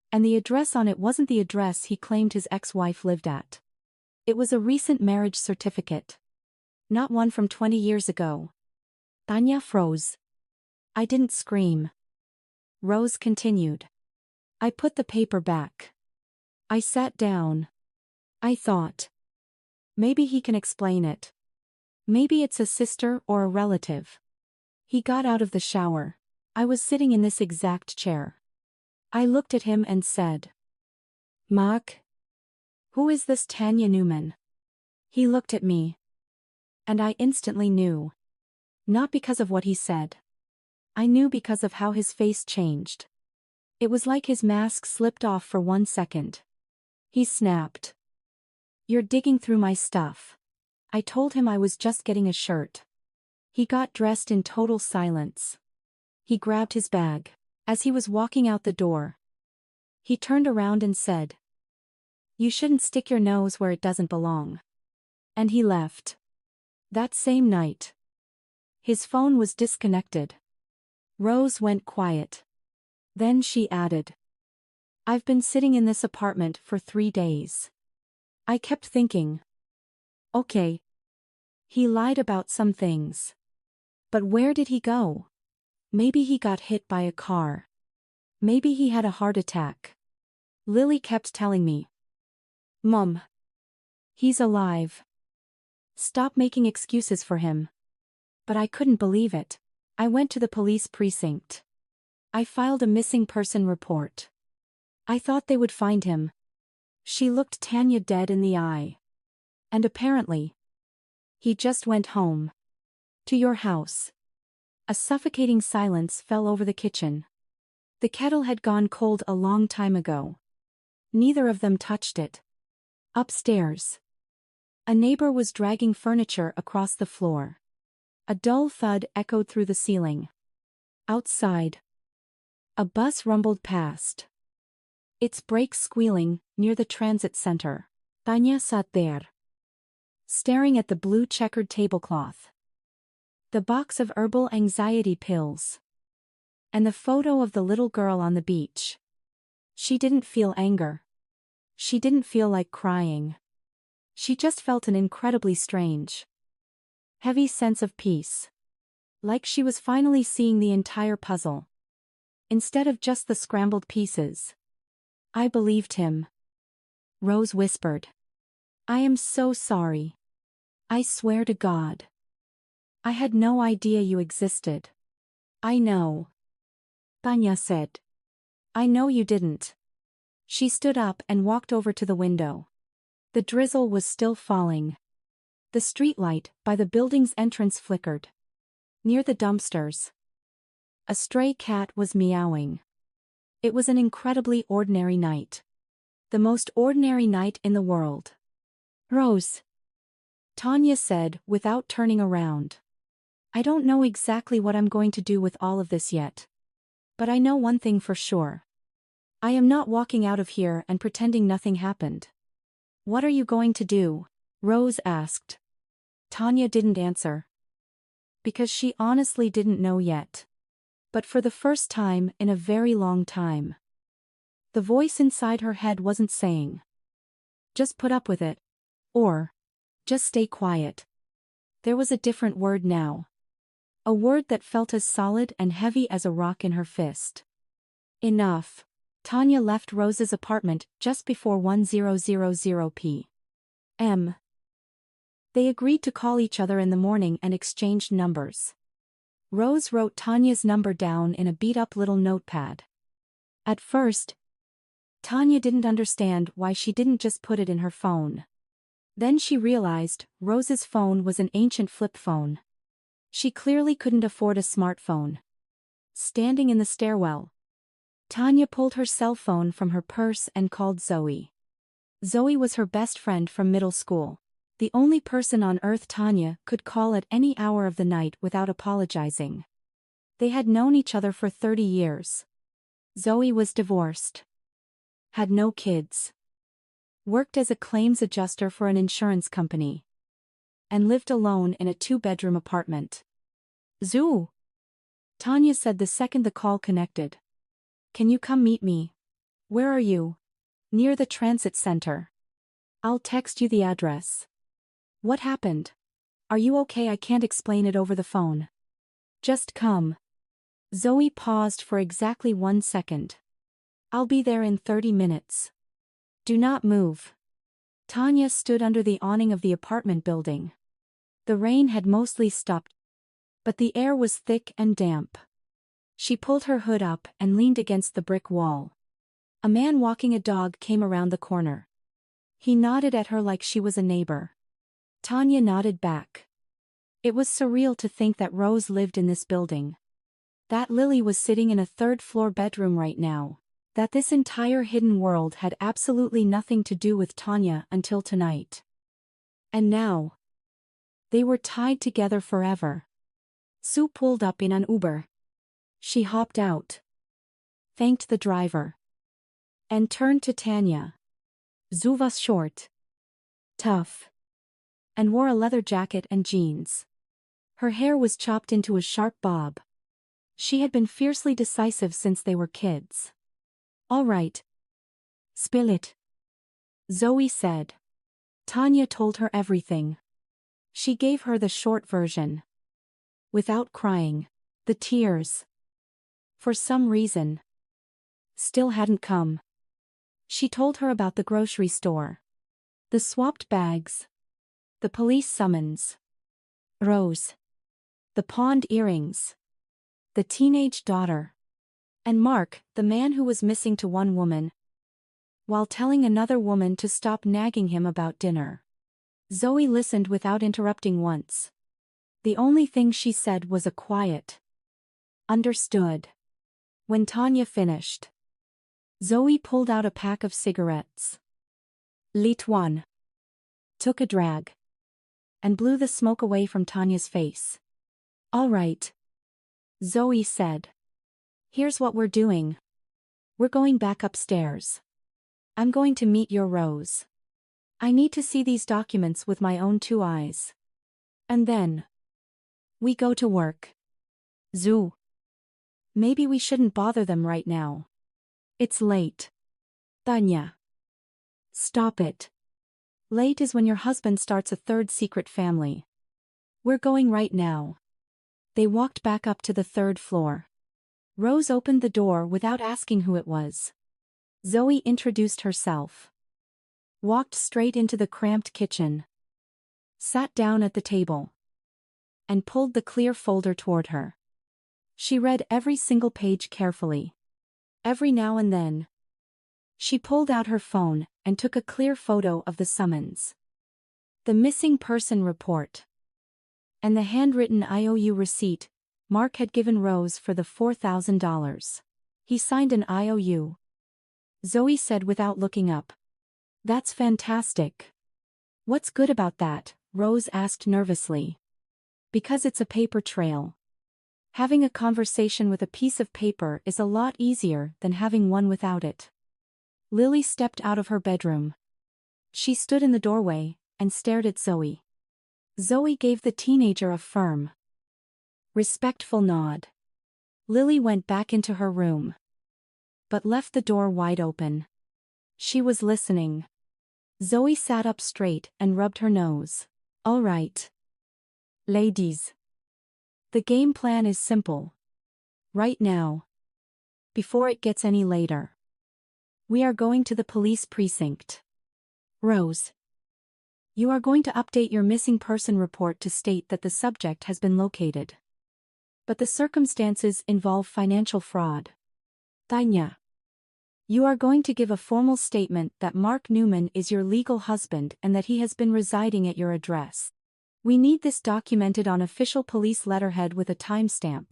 And the address on it wasn't the address he claimed his ex-wife lived at. It was a recent marriage certificate. Not one from 20 years ago. Tanya froze. I didn't scream. Rose continued. I put the paper back. I sat down. I thought. Maybe he can explain it. Maybe it's a sister or a relative. He got out of the shower. I was sitting in this exact chair. I looked at him and said. Mark? Who is this Tanya Newman? He looked at me. And I instantly knew. Not because of what he said. I knew because of how his face changed. It was like his mask slipped off for 1 second. He snapped. You're digging through my stuff. I told him I was just getting a shirt. He got dressed in total silence. He grabbed his bag. As he was walking out the door, he turned around and said, You shouldn't stick your nose where it doesn't belong. And he left. That same night. His phone was disconnected. Rose went quiet. Then she added. I've been sitting in this apartment for 3 days. I kept thinking. Okay. He lied about some things. But where did he go? Maybe he got hit by a car. Maybe he had a heart attack. Lily kept telling me. Mom. He's alive. Stop making excuses for him. But I couldn't believe it. I went to the police precinct. I filed a missing person report. I thought they would find him. She looked Tanya dead in the eye. And apparently. He just went home. To your house. A suffocating silence fell over the kitchen. The kettle had gone cold a long time ago. Neither of them touched it. Upstairs. A neighbor was dragging furniture across the floor. A dull thud echoed through the ceiling. Outside. A bus rumbled past. Its brakes squealing, near the transit center. Tanya sat there. Staring at the blue checkered tablecloth. The box of herbal anxiety pills. And the photo of the little girl on the beach. She didn't feel anger. She didn't feel like crying. She just felt an incredibly strange, heavy sense of peace. Like she was finally seeing the entire puzzle. Instead of just the scrambled pieces. I believed him. Rose whispered. I am so sorry. I swear to God. I had no idea you existed. I know. Tanya said. I know you didn't. She stood up and walked over to the window. The drizzle was still falling. The streetlight by the building's entrance flickered. Near the dumpsters. A stray cat was meowing. It was an incredibly ordinary night. The most ordinary night in the world. Rose. Tanya said without turning around. I don't know exactly what I'm going to do with all of this yet. But I know one thing for sure. I am not walking out of here and pretending nothing happened. What are you going to do? Rose asked. Tanya didn't answer. Because she honestly didn't know yet. But for the first time in a very long time. The voice inside her head wasn't saying. Just put up with it. Or. Just stay quiet. There was a different word now. A word that felt as solid and heavy as a rock in her fist. Enough. Tanya left Rose's apartment just before 1000 p.m. They agreed to call each other in the morning and exchanged numbers. Rose wrote Tanya's number down in a beat-up little notepad. At first, Tanya didn't understand why she didn't just put it in her phone. Then she realized Rose's phone was an ancient flip phone. She clearly couldn't afford a smartphone. Standing in the stairwell, Tanya pulled her cell phone from her purse and called Zoe. Zoe was her best friend from middle school. The only person on earth Tanya could call at any hour of the night without apologizing. They had known each other for 30 years. Zoe was divorced. Had no kids. Worked as a claims adjuster for an insurance company. And lived alone in a 2-bedroom apartment. Zoo! Tanya said the second the call connected. Can you come meet me? Where are you? Near the transit center. I'll text you the address. What happened? Are you okay? I can't explain it over the phone. Just come. Zoe paused for exactly 1 second. I'll be there in 30 minutes. Do not move. Tanya stood under the awning of the apartment building. The rain had mostly stopped, but the air was thick and damp. She pulled her hood up and leaned against the brick wall. A man walking a dog came around the corner. He nodded at her like she was a neighbor. Tanya nodded back. It was surreal to think that Rose lived in this building. That Lily was sitting in a 3rd-floor bedroom right now. That this entire hidden world had absolutely nothing to do with Tanya until tonight. And now, they were tied together forever. Sue pulled up in an Uber. She hopped out, thanked the driver, and turned to Tanya. Sue was short, tough, and wore a leather jacket and jeans. Her hair was chopped into a sharp bob. She had been fiercely decisive since they were kids. All right. Spill it. Zoe said. Tanya told her everything. She gave her the short version. Without crying. The tears, for some reason, still hadn't come. She told her about the grocery store. The swapped bags. The police summons. Rose. The pawned earrings. The teenage daughter. And Mark, the man who was missing to one woman, while telling another woman to stop nagging him about dinner. Zoe listened without interrupting once. The only thing she said was a quiet understood. When Tanya finished, Zoe pulled out a pack of cigarettes. Lit one. Took a drag. And blew the smoke away from Tanya's face. All right. Zoe said. Here's what we're doing. We're going back upstairs. I'm going to meet your Rose. I need to see these documents with my own 2 eyes. And then we go to work. Zoo. Maybe we shouldn't bother them right now. It's late. Tanya. Stop it. Late is when your husband starts a 3rd secret family. We're going right now. They walked back up to the 3rd floor. Rose opened the door without asking who it was. Zoe introduced herself. Walked straight into the cramped kitchen. Sat down at the table. And pulled the clear folder toward her. She read every single page carefully. Every now and then, she pulled out her phone and took a clear photo of the summons, the missing person report, and the handwritten IOU receipt Mark had given Rose for the $4,000. He signed an IOU. Zoe said without looking up. That's fantastic. What's good about that? Rose asked nervously. Because it's a paper trail. Having a conversation with a piece of paper is a lot easier than having one without it. Lily stepped out of her bedroom. She stood in the doorway and stared at Zoe. Zoe gave the teenager a firm, respectful nod. Lily went back into her room, but left the door wide open. She was listening. Zoe sat up straight and rubbed her nose. All right. Ladies. The game plan is simple. Right now. Before it gets any later. We are going to the police precinct. Rose. You are going to update your missing person report to state that the subject has been located. But the circumstances involve financial fraud. Tanya, you are going to give a formal statement that Mark Newman is your legal husband and that he has been residing at your address. We need this documented on official police letterhead with a timestamp.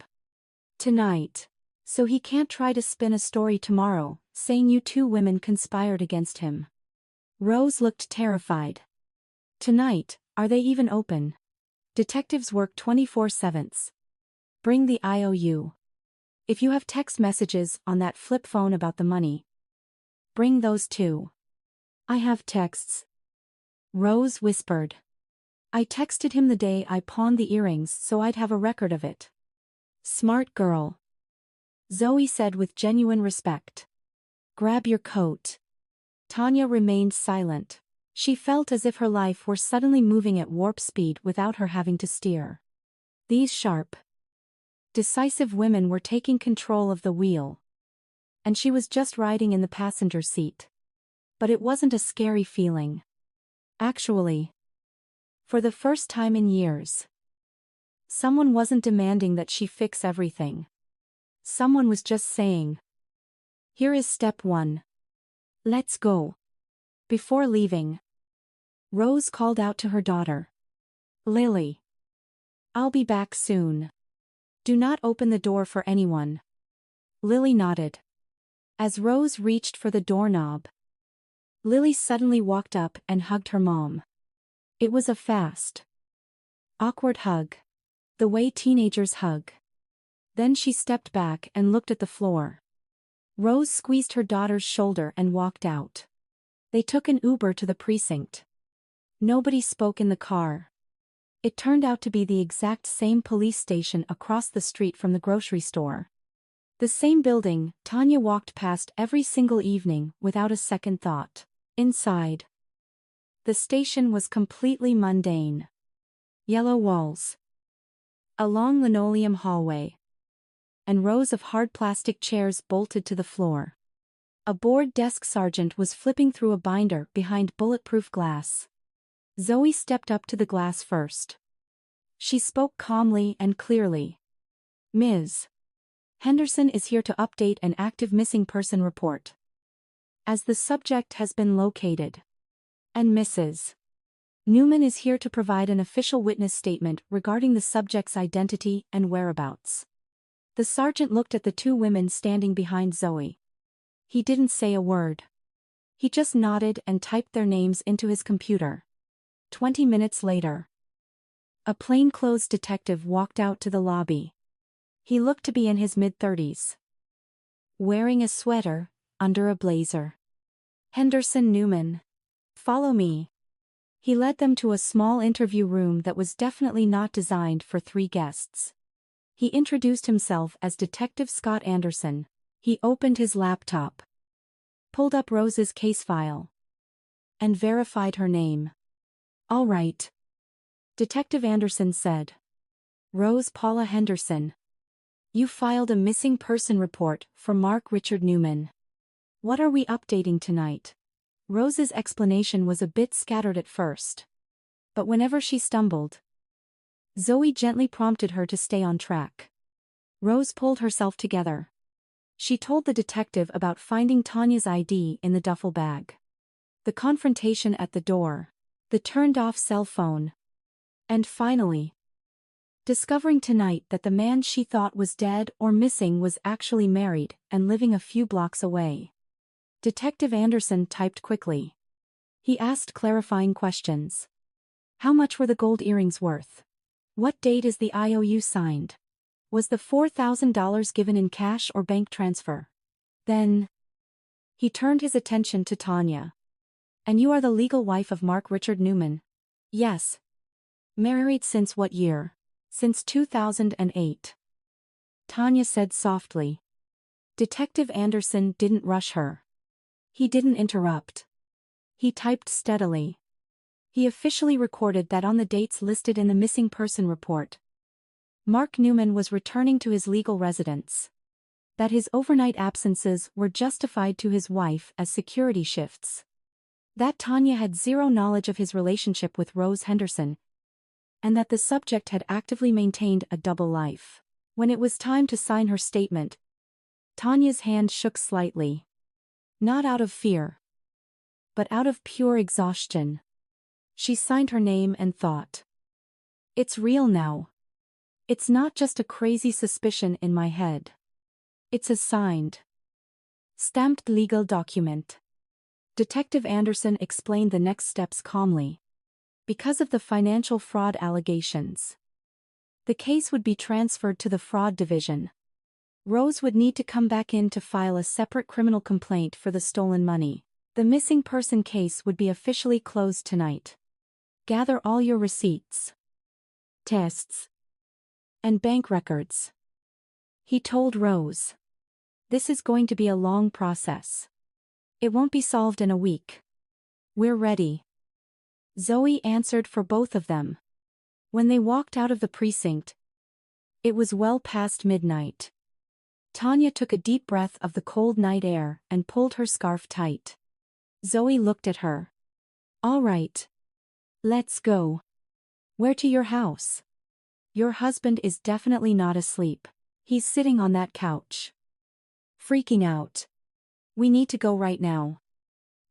Tonight. So he can't try to spin a story tomorrow, saying you two women conspired against him. Rose looked terrified. Tonight, are they even open? Detectives work 24/7. Bring the IOU. If you have text messages on that flip phone about the money, bring those too. I have texts. Rose whispered. I texted him the day I pawned the earrings so I'd have a record of it. Smart girl. Zoe said with genuine respect. Grab your coat. Tanya remained silent. She felt as if her life were suddenly moving at warp speed without her having to steer. These sharp, decisive women were taking control of the wheel. And she was just riding in the passenger seat. But it wasn't a scary feeling. Actually, for the first time in years, someone wasn't demanding that she fix everything. Someone was just saying, here is step 1. Let's go. Before leaving, Rose called out to her daughter. Lily. I'll be back soon. Do not open the door for anyone. Lily nodded. As Rose reached for the doorknob, Lily suddenly walked up and hugged her mom. It was a fast, awkward hug. The way teenagers hug. Then she stepped back and looked at the floor. Rose squeezed her daughter's shoulder and walked out. They took an Uber to the precinct. Nobody spoke in the car. It turned out to be the exact same police station across the street from the grocery store. The same building Tanya walked past every single evening without a second thought. Inside, the station was completely mundane. Yellow walls, a long linoleum hallway, and rows of hard plastic chairs bolted to the floor. A bored desk sergeant was flipping through a binder behind bulletproof glass. Zoe stepped up to the glass first. She spoke calmly and clearly. Ms. Henderson is here to update an active missing person report, as the subject has been located. And Mrs. Newman is here to provide an official witness statement regarding the subject's identity and whereabouts. The sergeant looked at the two women standing behind Zoe. He didn't say a word. He just nodded and typed their names into his computer. 20 minutes later, a plainclothes detective walked out to the lobby. He looked to be in his mid-30s. Wearing a sweater, under a blazer. Henderson Newman. Follow me. He led them to a small interview room that was definitely not designed for 3 guests. He introduced himself as Detective Scott Anderson. He opened his laptop, pulled up Rose's case file, and verified her name. All right, Detective Anderson said. Rose Paula Henderson. You filed a missing person report for Mark Richard Newman. What are we updating tonight? Rose's explanation was a bit scattered at first. But whenever she stumbled, Zoe gently prompted her to stay on track. Rose pulled herself together. She told the detective about finding Tanya's ID in the duffel bag, the confrontation at the door, the turned-off cell phone, and finally, discovering tonight that the man she thought was dead or missing was actually married and living a few blocks away. Detective Anderson typed quickly. He asked clarifying questions. How much were the gold earrings worth? What date is the IOU signed? Was the $4,000 given in cash or bank transfer? Then, he turned his attention to Tanya. And you are the legal wife of Mark Richard Newman? Yes. Married since what year? Since 2008. Tanya said softly. Detective Anderson didn't rush her. He didn't interrupt. He typed steadily. He officially recorded that on the dates listed in the missing person report, Mark Newman was returning to his legal residence. That his overnight absences were justified to his wife as security shifts. That Tanya had zero knowledge of his relationship with Rose Henderson, and that the subject had actively maintained a double life. When it was time to sign her statement, Tanya's hand shook slightly. Not out of fear, but out of pure exhaustion. She signed her name and thought. It's real now. It's not just a crazy suspicion in my head. It's a signed, stamped legal document. Detective Anderson explained the next steps calmly. Because of the financial fraud allegations, the case would be transferred to the fraud division. Rose would need to come back in to file a separate criminal complaint for the stolen money. The missing person case would be officially closed tonight. Gather all your receipts, tests, and bank records, he told Rose. This is going to be a long process. It won't be solved in a week. We're ready. Zoe answered for both of them. When they walked out of the precinct, it was well past midnight. Tanya took a deep breath of the cold night air and pulled her scarf tight. Zoe looked at her. All right. Let's go. Where to your house? Your husband is definitely not asleep. He's sitting on that couch, freaking out. We need to go right now.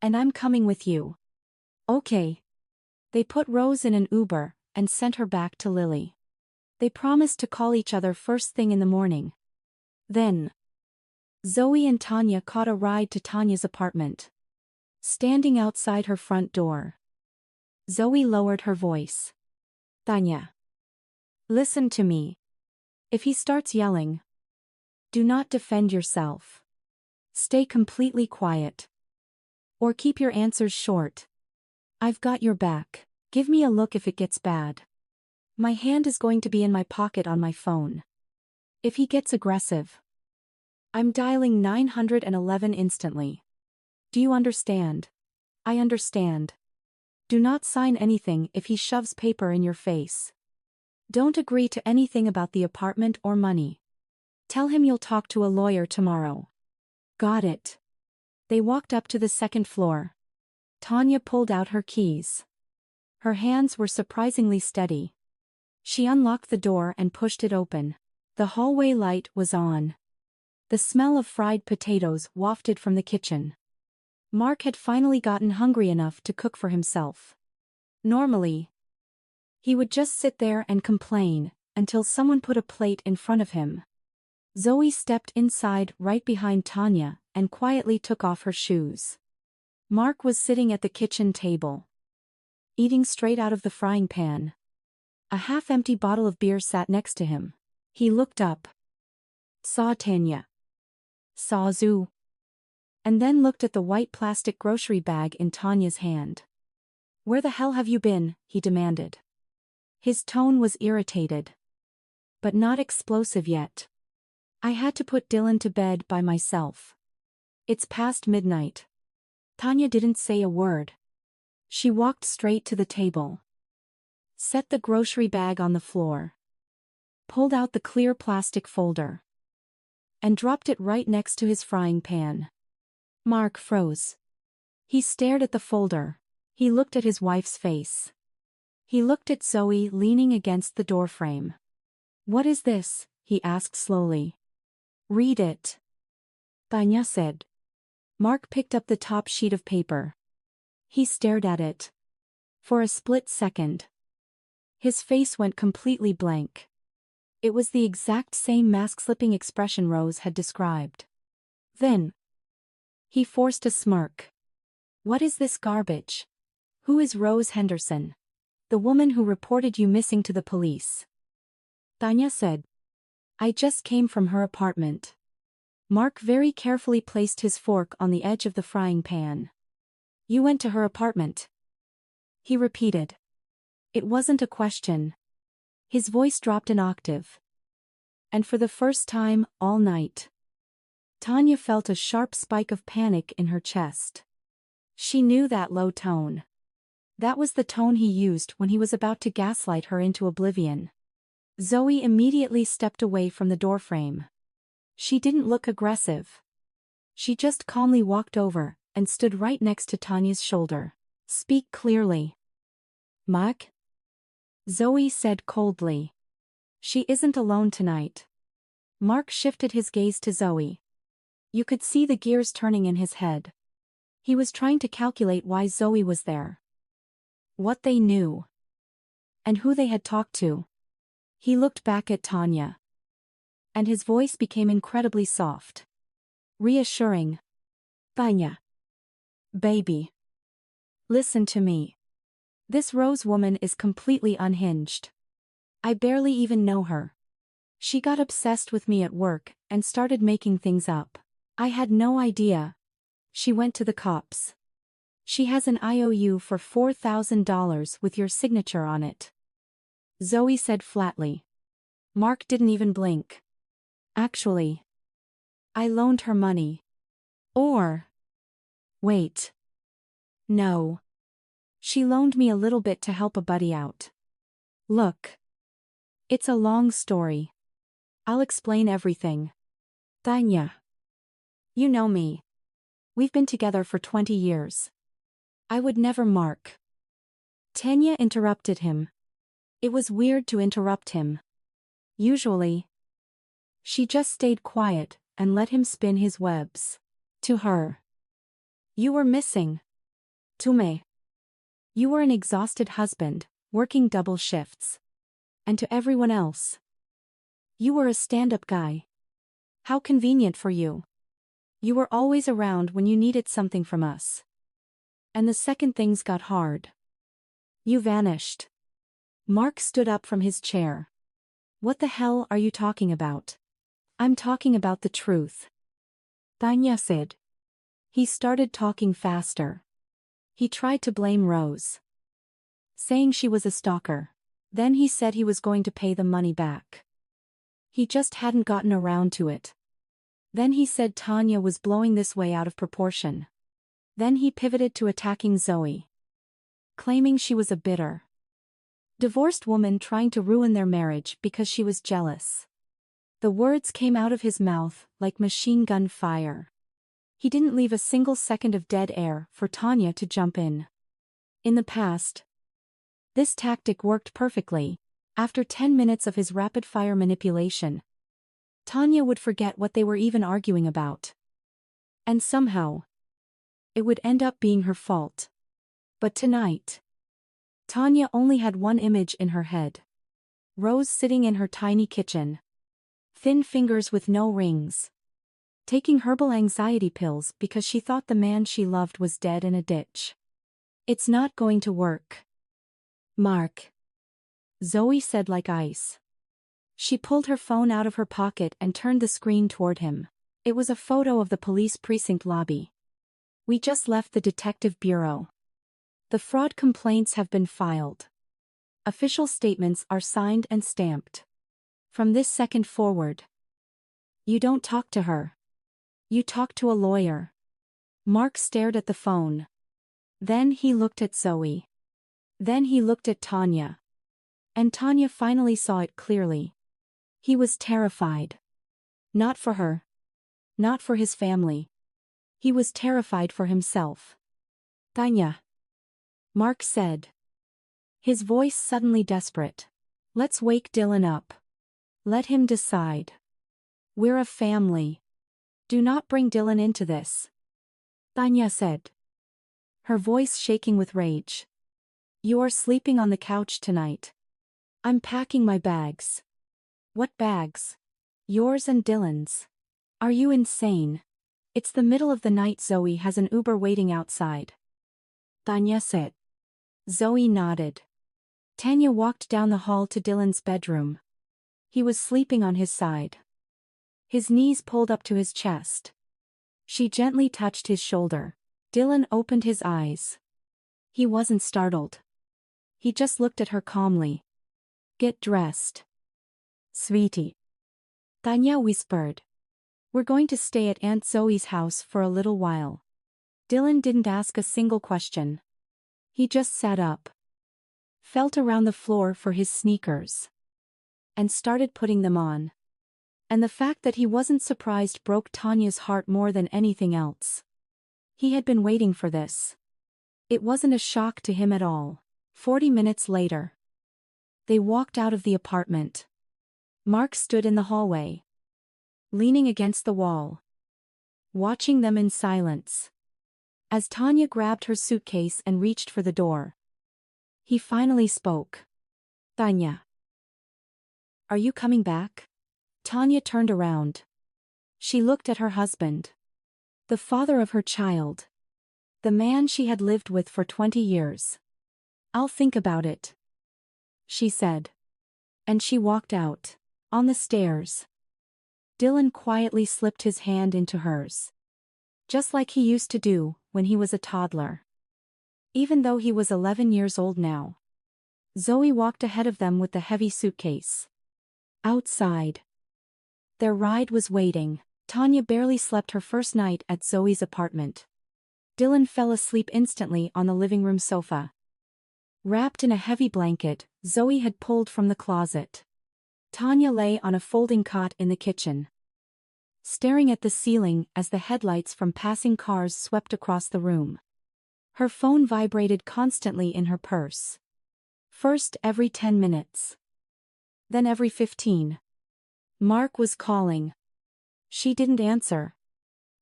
And I'm coming with you. Okay. They put Rose in an Uber and sent her back to Lily. They promised to call each other first thing in the morning. Then, Zoe and Tanya caught a ride to Tanya's apartment. Standing outside her front door, Zoe lowered her voice. Tanya, listen to me. If he starts yelling, do not defend yourself. Stay completely quiet. Or keep your answers short. I've got your back. Give me a look if it gets bad. My hand is going to be in my pocket on my phone. If he gets aggressive, I'm dialing 911 instantly. Do you understand? I understand. Do not sign anything if he shoves paper in your face. Don't agree to anything about the apartment or money. Tell him you'll talk to a lawyer tomorrow. Got it. They walked up to the second floor. Tanya pulled out her keys. Her hands were surprisingly steady. She unlocked the door and pushed it open. The hallway light was on. The smell of fried potatoes wafted from the kitchen. Mark had finally gotten hungry enough to cook for himself. Normally, he would just sit there and complain until someone put a plate in front of him. Zoe stepped inside right behind Tanya and quietly took off her shoes. Mark was sitting at the kitchen table, eating straight out of the frying pan. A half-empty bottle of beer sat next to him. He looked up, saw Tanya, saw Zoe, and then looked at the white plastic grocery bag in Tanya's hand. Where the hell have you been? He demanded. His tone was irritated, but not explosive yet. I had to put Dylan to bed by myself. It's past midnight. Tanya didn't say a word. She walked straight to the table, set the grocery bag on the floor, pulled out the clear plastic folder, and dropped it right next to his frying pan. Mark froze. He stared at the folder. He looked at his wife's face. He looked at Zoe leaning against the doorframe. What is this? He asked slowly. Read it, Tanya said. Mark picked up the top sheet of paper. He stared at it. For a split second, his face went completely blank. It was the exact same mask-slipping expression Rose had described. Then, he forced a smirk. What is this garbage? Who is Rose Henderson? The woman who reported you missing to the police. Tanya said. I just came from her apartment. Mark very carefully placed his fork on the edge of the frying pan. You went to her apartment? He repeated. It wasn't a question. His voice dropped an octave. And for the first time all night, Tanya felt a sharp spike of panic in her chest. She knew that low tone. That was the tone he used when he was about to gaslight her into oblivion. Zoe immediately stepped away from the doorframe. She didn't look aggressive. She just calmly walked over and stood right next to Tanya's shoulder. Speak clearly. Mark? Zoe said coldly. She isn't alone tonight. Mark shifted his gaze to Zoe. You could see the gears turning in his head. He was trying to calculate why Zoe was there. What they knew. And who they had talked to. He looked back at Tanya. And his voice became incredibly soft. Reassuring. Tanya. Baby. Listen to me. This Rose woman is completely unhinged. I barely even know her. She got obsessed with me at work and started making things up. I had no idea. She went to the cops. She has an IOU for $4,000 with your signature on it. Zoe said flatly. Mark didn't even blink. Actually, I loaned her money. Or. Wait. No. She loaned me a little bit to help a buddy out. Look. It's a long story. I'll explain everything. Tanya. You know me. We've been together for 20 years. I would never Mark. Tanya interrupted him. It was weird to interrupt him. Usually. She just stayed quiet and let him spin his webs. To her. You were missing. To me. You were an exhausted husband, working double shifts. And to everyone else. You were a stand-up guy. How convenient for you. You were always around when you needed something from us. And the second things got hard. You vanished. Mark stood up from his chair. What the hell are you talking about? I'm talking about the truth. Tanya said. He started talking faster. He tried to blame Rose. Saying she was a stalker. Then he said he was going to pay the money back. He just hadn't gotten around to it. Then he said Tanya was blowing this way out of proportion. Then he pivoted to attacking Zoe. Claiming she was a bitter, divorced woman trying to ruin their marriage because she was jealous. The words came out of his mouth like machine gun fire. He didn't leave a single second of dead air for Tanya to jump in. In the past, this tactic worked perfectly. After 10 minutes of his rapid-fire manipulation, Tanya would forget what they were even arguing about. And somehow, it would end up being her fault. But tonight, Tanya only had one image in her head. Rose sitting in her tiny kitchen. Thin fingers with no rings. Taking herbal anxiety pills because she thought the man she loved was dead in a ditch. It's not going to work. Mark. Zoe said like ice. She pulled her phone out of her pocket and turned the screen toward him. It was a photo of the police precinct lobby. We just left the detective bureau. The fraud complaints have been filed. Official statements are signed and stamped. From this second forward. You don't talk to her. You talk to a lawyer. Mark stared at the phone. Then he looked at Zoe. Then he looked at Tanya. And Tanya finally saw it clearly. He was terrified. Not for her. Not for his family. He was terrified for himself. Tanya. Mark said. His voice suddenly desperate. Let's wake Dylan up. Let him decide. We're a family. Do not bring Dylan into this. Tanya said. Her voice shaking with rage. You are sleeping on the couch tonight. I'm packing my bags. What bags? Yours and Dylan's. Are you insane? It's the middle of the night. Zoe has an Uber waiting outside. Tanya said. Zoe nodded. Tanya walked down the hall to Dylan's bedroom. He was sleeping on his side. His knees pulled up to his chest. She gently touched his shoulder. Dylan opened his eyes. He wasn't startled. He just looked at her calmly. Get dressed. Sweetie. Tanya whispered. We're going to stay at Aunt Zoe's house for a little while. Dylan didn't ask a single question. He just sat up. Felt around the floor for his sneakers. And started putting them on. And the fact that he wasn't surprised broke Tanya's heart more than anything else. He had been waiting for this. It wasn't a shock to him at all. 40 minutes later. They walked out of the apartment. Mark stood in the hallway. leaning against the wall, watching them in silence. As Tanya grabbed her suitcase and reached for the door, he finally spoke. Tanya. Are you coming back? Tanya turned around. She looked at her husband. The father of her child. The man she had lived with for 20 years. I'll think about it, she said. And she walked out. On the stairs, Dylan quietly slipped his hand into hers. Just like he used to do when he was a toddler. Even though he was 11 years old now. Zoe walked ahead of them with the heavy suitcase. Outside, their ride was waiting. Tanya barely slept her first night at Zoe's apartment. Dylan fell asleep instantly on the living room sofa. Wrapped in a heavy blanket Zoe had pulled from the closet, Tanya lay on a folding cot in the kitchen, staring at the ceiling as the headlights from passing cars swept across the room. Her phone vibrated constantly in her purse. First every 10 minutes. Then every 15. Mark was calling. She didn't answer.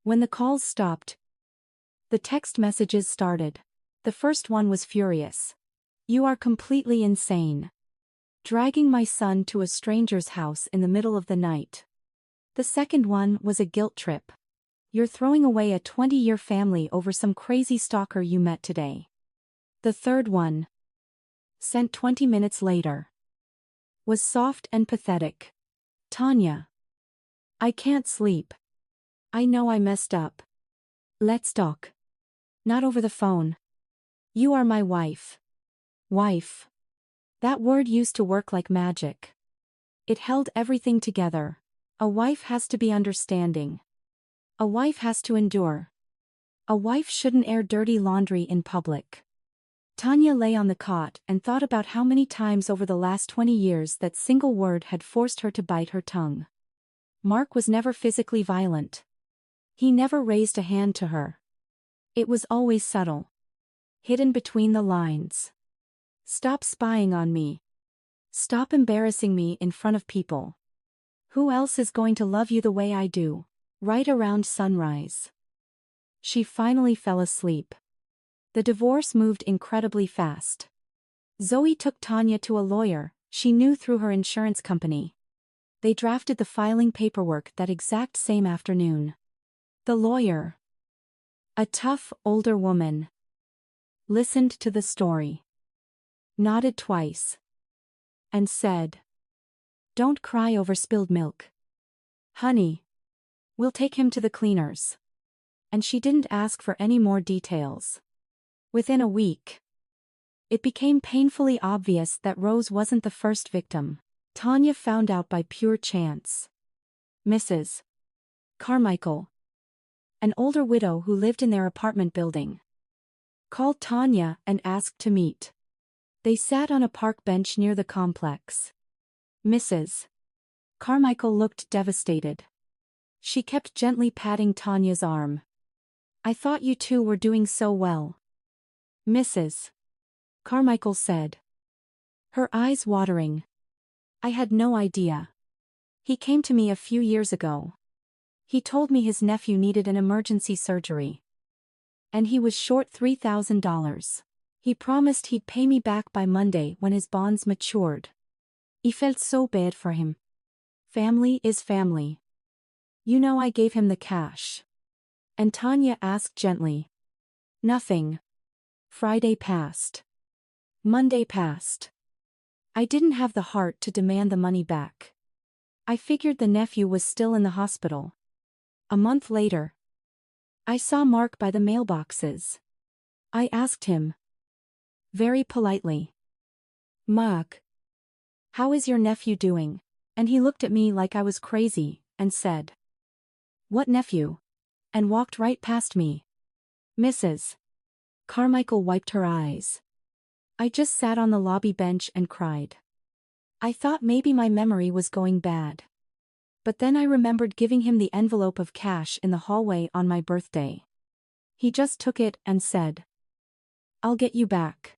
When the calls stopped, the text messages started. The first one was furious. You are completely insane. Dragging my son to a stranger's house in the middle of the night. The second one was a guilt trip. You're throwing away a 20-year family over some crazy stalker you met today. The third one, sent 20 minutes later, was soft and pathetic. Tanya. I can't sleep. I know I messed up. Let's talk. Not over the phone. You are my wife. Wife. That word used to work like magic. It held everything together. A wife has to be understanding. A wife has to endure. A wife shouldn't air dirty laundry in public. Tanya lay on the cot and thought about how many times over the last 20 years that single word had forced her to bite her tongue. Mark was never physically violent. He never raised a hand to her. It was always subtle. Hidden between the lines. Stop spying on me. Stop embarrassing me in front of people. Who else is going to love you the way I do? Right around sunrise. She finally fell asleep. The divorce moved incredibly fast. Zoe took Tanya to a lawyer she knew through her insurance company. They drafted the filing paperwork that exact same afternoon. The lawyer, a tough, older woman, listened to the story, nodded twice, and said, "Don't cry over spilled milk. Honey, we'll take him to the cleaners." And she didn't ask for any more details. Within a week, it became painfully obvious that Rose wasn't the first victim. Tanya found out by pure chance. Mrs. Carmichael, an older widow who lived in their apartment building, called Tanya and asked to meet. They sat on a park bench near the complex. Mrs. Carmichael looked devastated. She kept gently patting Tanya's arm. "I thought you two were doing so well," Mrs. Carmichael said, her eyes watering. "I had no idea. He came to me a few years ago. He told me his nephew needed an emergency surgery. And he was short $3,000. He promised he'd pay me back by Monday when his bonds matured. I felt so bad for him. Family is family. You know I gave him the cash." And Tanya asked gently. Nothing. Friday passed. Monday passed. I didn't have the heart to demand the money back. I figured the nephew was still in the hospital. A month later, I saw Mark by the mailboxes. I asked him, very politely, "Mark, how is your nephew doing?" And he looked at me like I was crazy, and said, "What nephew?" and walked right past me. Mrs. Carmichael wiped her eyes. I just sat on the lobby bench and cried. I thought maybe my memory was going bad. But then I remembered giving him the envelope of cash in the hallway on my birthday. He just took it and said, "I'll get you back.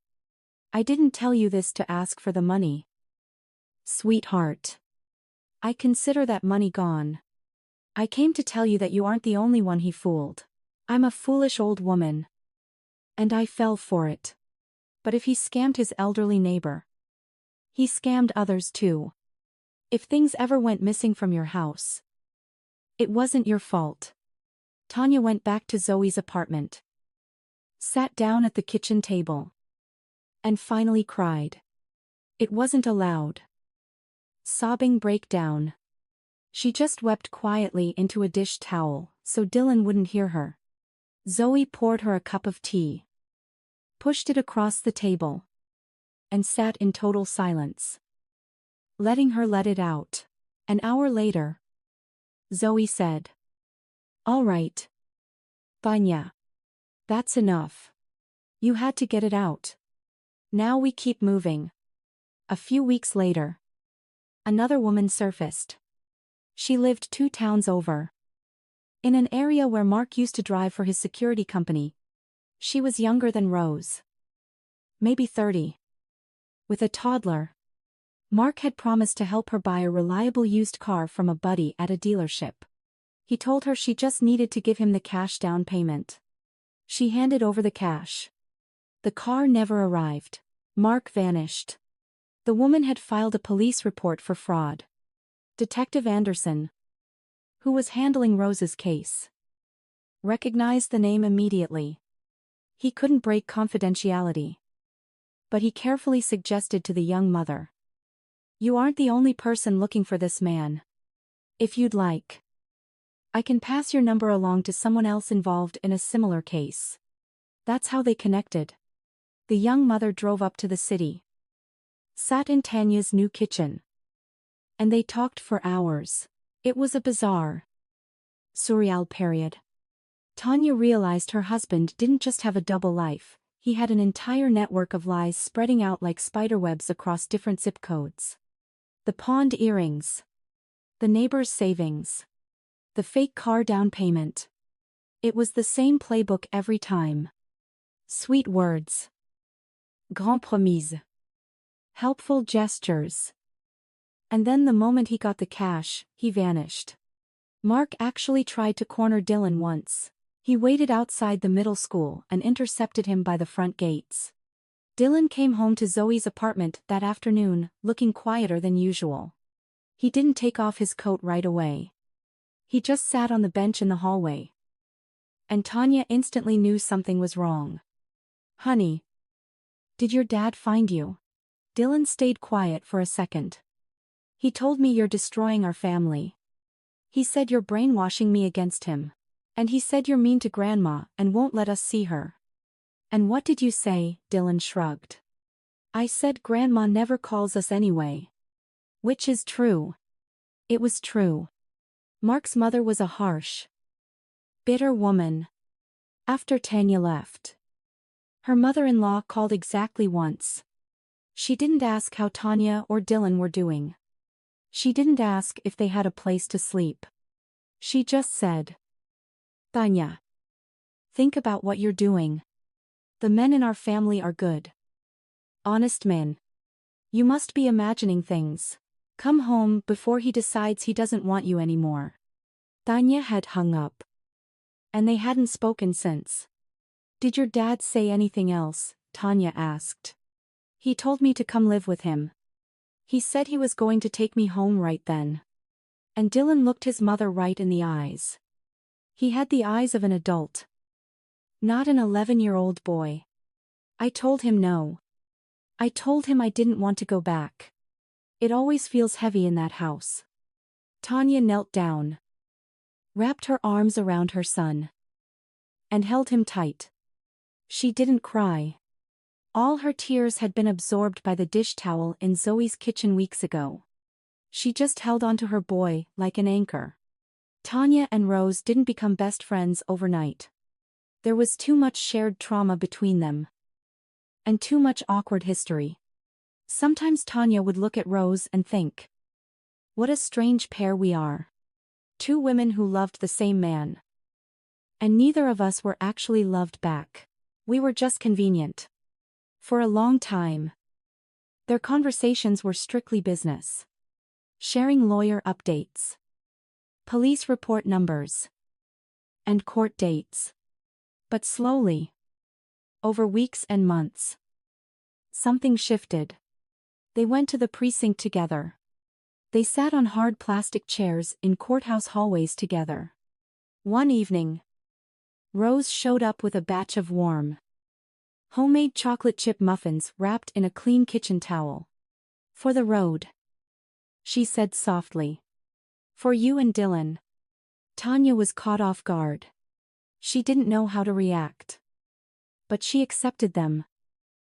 I didn't tell you this to ask for the money. Sweetheart. I consider that money gone." I came to tell you that you aren't the only one he fooled. I'm a foolish old woman. And I fell for it. But if he scammed his elderly neighbor, he scammed others too. If things ever went missing from your house, it wasn't your fault. Tanya went back to Zoe's apartment, sat down at the kitchen table, and finally cried. It wasn't a loud, sobbing breakdown. She just wept quietly into a dish towel, so Dylan wouldn't hear her. Zoe poured her a cup of tea, pushed it across the table, and sat in total silence, letting her let it out. An hour later, Zoe said, "All right, Tanya. That's enough. You had to get it out. Now we keep moving." A few weeks later, another woman surfaced. She lived 2 towns over, in an area where Mark used to drive for his security company. She was younger than Rose, maybe 30. With a toddler, Mark had promised to help her buy a reliable used car from a buddy at a dealership. He told her she just needed to give him the cash down payment. She handed over the cash. The car never arrived. Mark vanished. The woman had filed a police report for fraud. Detective Anderson, who was handling Rose's case, recognized the name immediately. He couldn't break confidentiality, but he carefully suggested to the young mother, "You aren't the only person looking for this man. If you'd like, I can pass your number along to someone else involved in a similar case." That's how they connected. The young mother drove up to the city, sat in Tanya's new kitchen, and they talked for hours. It was a bizarre, surreal period. Tanya realized her husband didn't just have a double life, he had an entire network of lies spreading out like spiderwebs across different zip codes. The pawned earrings, the neighbor's savings, the fake car down payment. It was the same playbook every time. Sweet words, grand promises, helpful gestures. And then the moment he got the cash, he vanished. Mark actually tried to corner Dylan once. He waited outside the middle school and intercepted him by the front gates. Dylan came home to Zoe's apartment that afternoon, looking quieter than usual. He didn't take off his coat right away. He just sat on the bench in the hallway. And Tanya instantly knew something was wrong. "Honey, did your dad find you?" Dylan stayed quiet for a second. "He told me you're destroying our family. He said you're brainwashing me against him. And he said you're mean to Grandma and won't let us see her." "And what did you say?" Dylan shrugged. "I said Grandma never calls us anyway." Which is true. It was true. Mark's mother was a harsh, bitter woman. After Tanya left, her mother-in-law called exactly once. She didn't ask how Tanya or Dylan were doing. She didn't ask if they had a place to sleep. She just said, "Tanya, think about what you're doing. The men in our family are good, honest men. You must be imagining things. Come home before he decides he doesn't want you anymore." Tanya had hung up, and they hadn't spoken since. "Did your dad say anything else?" Tanya asked. "He told me to come live with him. He said he was going to take me home right then." And Dylan looked his mother right in the eyes. He had the eyes of an adult, not an 11-year-old boy. "I told him no. I told him I didn't want to go back. It always feels heavy in that house." Tanya knelt down, wrapped her arms around her son, and held him tight. She didn't cry. All her tears had been absorbed by the dish towel in Zoe's kitchen weeks ago. She just held onto her boy like an anchor. Tanya and Rose didn't become best friends overnight. There was too much shared trauma between them, and too much awkward history. Sometimes Tanya would look at Rose and think, "What a strange pair we are. 2 women who loved the same man. And neither of us were actually loved back. We were just convenient." For a long time, their conversations were strictly business. Sharing lawyer updates, police report numbers, and court dates. But slowly, over weeks and months, something shifted. They went to the precinct together. They sat on hard plastic chairs in courthouse hallways together. One evening, Rose showed up with a batch of warm, homemade chocolate chip muffins wrapped in a clean kitchen towel. "For the road," she said softly. "For you and Dylan." Tanya was caught off guard. She didn't know how to react. But she accepted them.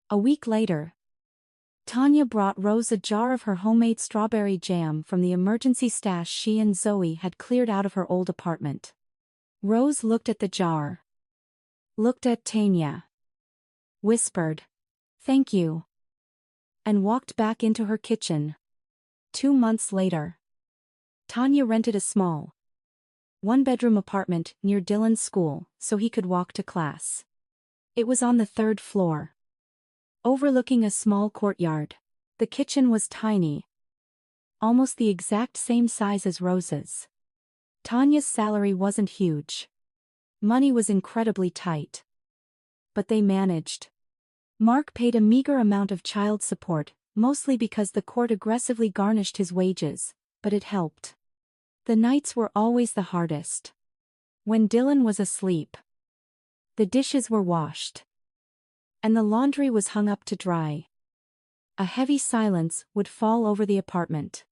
A week later, Tanya brought Rose a jar of her homemade strawberry jam from the emergency stash she and Zoe had cleared out of her old apartment. Rose looked at the jar, looked at Tanya, whispered, "Thank you," and walked back into her kitchen. 2 months later, Tanya rented a small, one-bedroom apartment near Dylan's school so he could walk to class. It was on the 3rd floor, overlooking a small courtyard. The kitchen was tiny, almost the exact same size as Rose's. Tanya's salary wasn't huge. Money was incredibly tight. But they managed. Mark paid a meager amount of child support, mostly because the court aggressively garnished his wages, but it helped. The nights were always the hardest. When Dylan was asleep, the dishes were washed, and the laundry was hung up to dry. A heavy silence would fall over the apartment.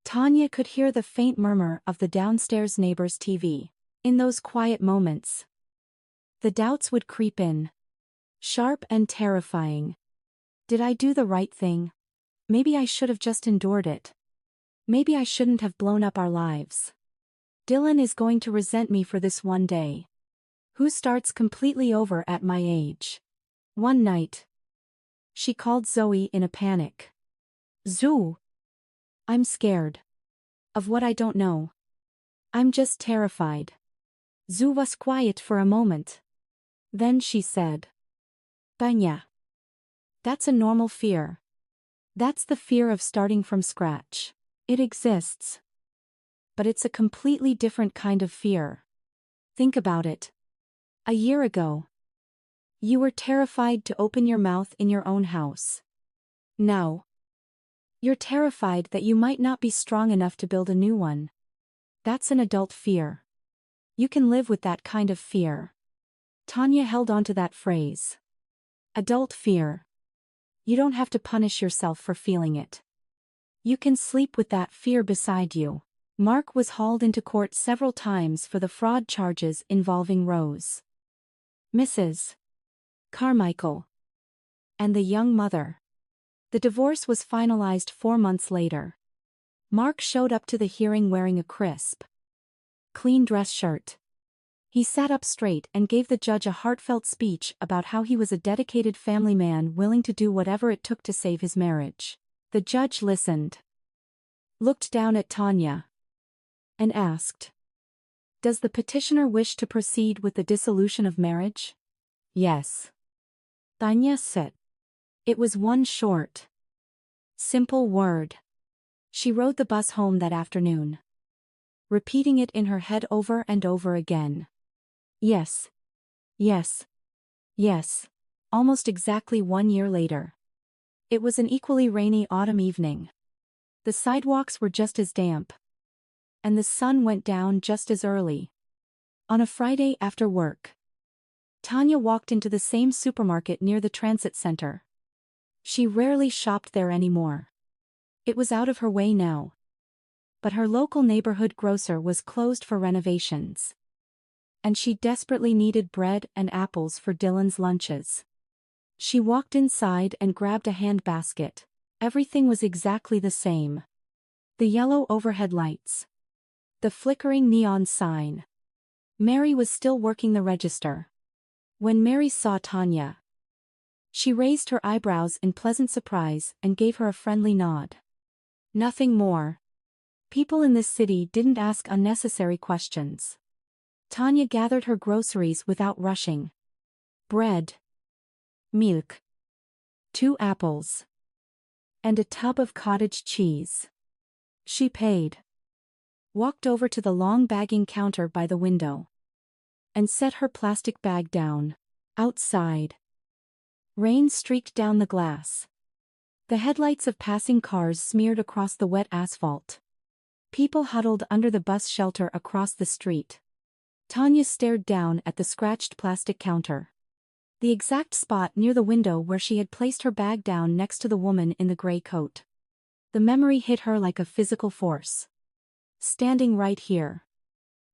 Tanya could hear the faint murmur of the downstairs neighbor's TV. In those quiet moments, the doubts would creep in, sharp and terrifying. Did I do the right thing? Maybe I should have just endured it. Maybe I shouldn't have blown up our lives. Dylan is going to resent me for this one day. Who starts completely over at my age? One night, she called Zoe in a panic. "Zoo, I'm scared. Of what I don't know. I'm just terrified." Zoo was quiet for a moment. Then she said, "Tanya, that's a normal fear. That's the fear of starting from scratch. It exists. But it's a completely different kind of fear. Think about it. A year ago, you were terrified to open your mouth in your own house. Now, you're terrified that you might not be strong enough to build a new one. That's an adult fear. You can live with that kind of fear." Tanya held on to that phrase. Adult fear. You don't have to punish yourself for feeling it. You can sleep with that fear beside you. Mark was hauled into court several times for the fraud charges involving Rose, Mrs. Carmichael, and the young mother. The divorce was finalized 4 months later. Mark showed up to the hearing wearing a crisp, clean dress shirt. He sat up straight and gave the judge a heartfelt speech about how he was a dedicated family man willing to do whatever it took to save his marriage. The judge listened, looked down at Tanya, and asked, "Does the petitioner wish to proceed with the dissolution of marriage?" "Yes," Tanya said. It was one short, simple word. She rode the bus home that afternoon, repeating it in her head over and over again. Yes. Yes. Yes. Almost exactly 1 year later. It was an equally rainy autumn evening. The sidewalks were just as damp, and the sun went down just as early. On a Friday after work, Tanya walked into the same supermarket near the transit center. She rarely shopped there anymore. It was out of her way now. But her local neighborhood grocer was closed for renovations. And she desperately needed bread and apples for Dylan's lunches. She walked inside and grabbed a handbasket. Everything was exactly the same. The yellow overhead lights, the flickering neon sign. Mary was still working the register. When Mary saw Tanya, she raised her eyebrows in pleasant surprise and gave her a friendly nod. Nothing more. People in this city didn't ask unnecessary questions. Tanya gathered her groceries without rushing. Bread, milk, 2 apples, and a tub of cottage cheese. She paid. walked over to the long bagging counter by the window, and set her plastic bag down. Outside, rain streaked down the glass. The headlights of passing cars smeared across the wet asphalt. People huddled under the bus shelter across the street. Tanya stared down at the scratched plastic counter. The exact spot near the window where she had placed her bag down next to the woman in the gray coat. The memory hit her like a physical force. Standing right here.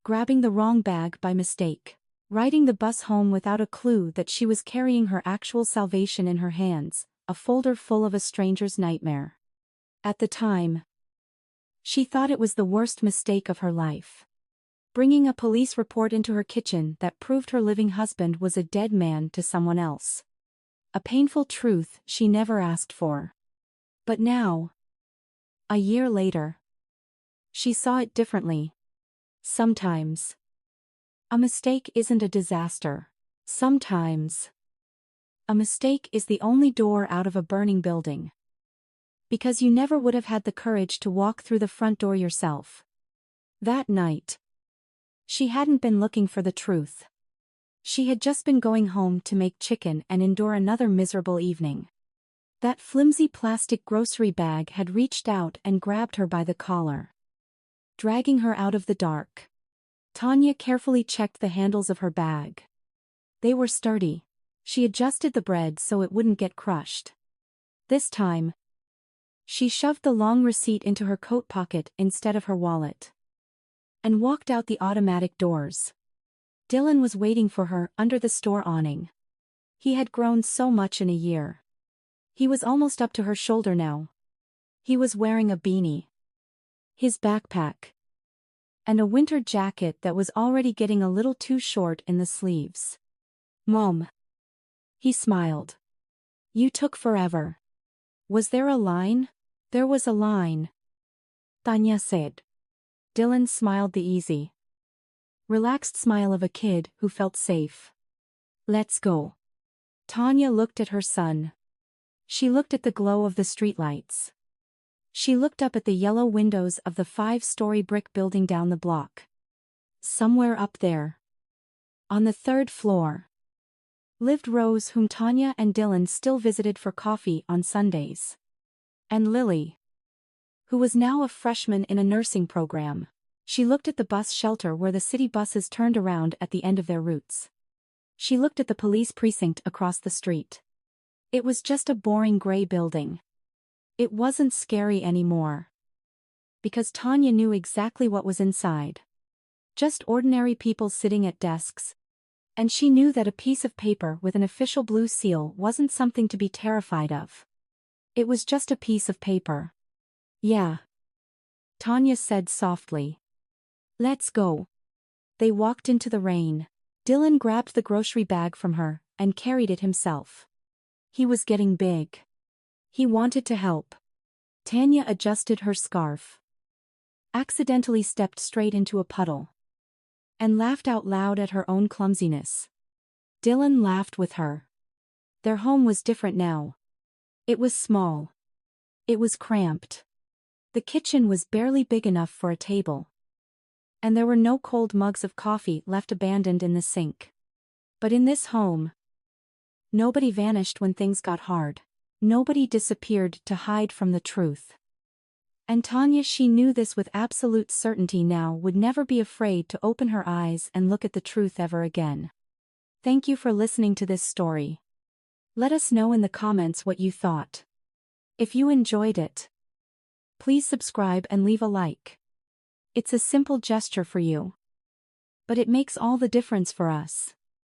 Grabbing the wrong bag by mistake. Riding the bus home without a clue that she was carrying her actual salvation in her hands, a folder full of a stranger's nightmare. At the time, she thought it was the worst mistake of her life. Bringing a police report into her kitchen that proved her living husband was a dead man to someone else. A painful truth she never asked for. But now, a year later, she saw it differently. Sometimes, a mistake isn't a disaster. Sometimes, a mistake is the only door out of a burning building. Because you never would have had the courage to walk through the front door yourself. That night, she hadn't been looking for the truth. She had just been going home to make chicken and endure another miserable evening. That flimsy plastic grocery bag had reached out and grabbed her by the collar, dragging her out of the dark. Tanya carefully checked the handles of her bag. They were sturdy. She adjusted the bread so it wouldn't get crushed. This time, she shoved the long receipt into her coat pocket instead of her wallet, and walked out the automatic doors. Dylan was waiting for her under the store awning. He had grown so much in a year. He was almost up to her shoulder now. He was wearing a beanie, his backpack, and a winter jacket that was already getting a little too short in the sleeves. "Mom." He smiled. "You took forever." "Was there a line?" "There was a line," Tanya said. Dylan smiled the easy, relaxed smile of a kid who felt safe. "Let's go." Tanya looked at her son. She looked at the glow of the streetlights. She looked up at the yellow windows of the 5-story brick building down the block. Somewhere up there, on the 3rd floor, lived Rose, whom Tanya and Dylan still visited for coffee on Sundays. And Lily, who was now a freshman in a nursing program. She looked at the bus shelter where the city buses turned around at the end of their routes. She looked at the police precinct across the street. It was just a boring gray building. It wasn't scary anymore. Because Tanya knew exactly what was inside. Just ordinary people sitting at desks. And she knew that a piece of paper with an official blue seal wasn't something to be terrified of. It was just a piece of paper. "Yeah," Tanya said softly. "Let's go." They walked into the rain. Dylan grabbed the grocery bag from her and carried it himself. He was getting big. He wanted to help. Tanya adjusted her scarf, accidentally stepped straight into a puddle, and laughed out loud at her own clumsiness. Dylan laughed with her. Their home was different now. It was small. It was cramped. The kitchen was barely big enough for a table. And there were no cold mugs of coffee left abandoned in the sink. But in this home, nobody vanished when things got hard. Nobody disappeared to hide from the truth. And Tanya, she knew this with absolute certainty now, would never be afraid to open her eyes and look at the truth ever again. Thank you for listening to this story. Let us know in the comments what you thought. If you enjoyed it, please subscribe and leave a like. It's a simple gesture for you, but it makes all the difference for us.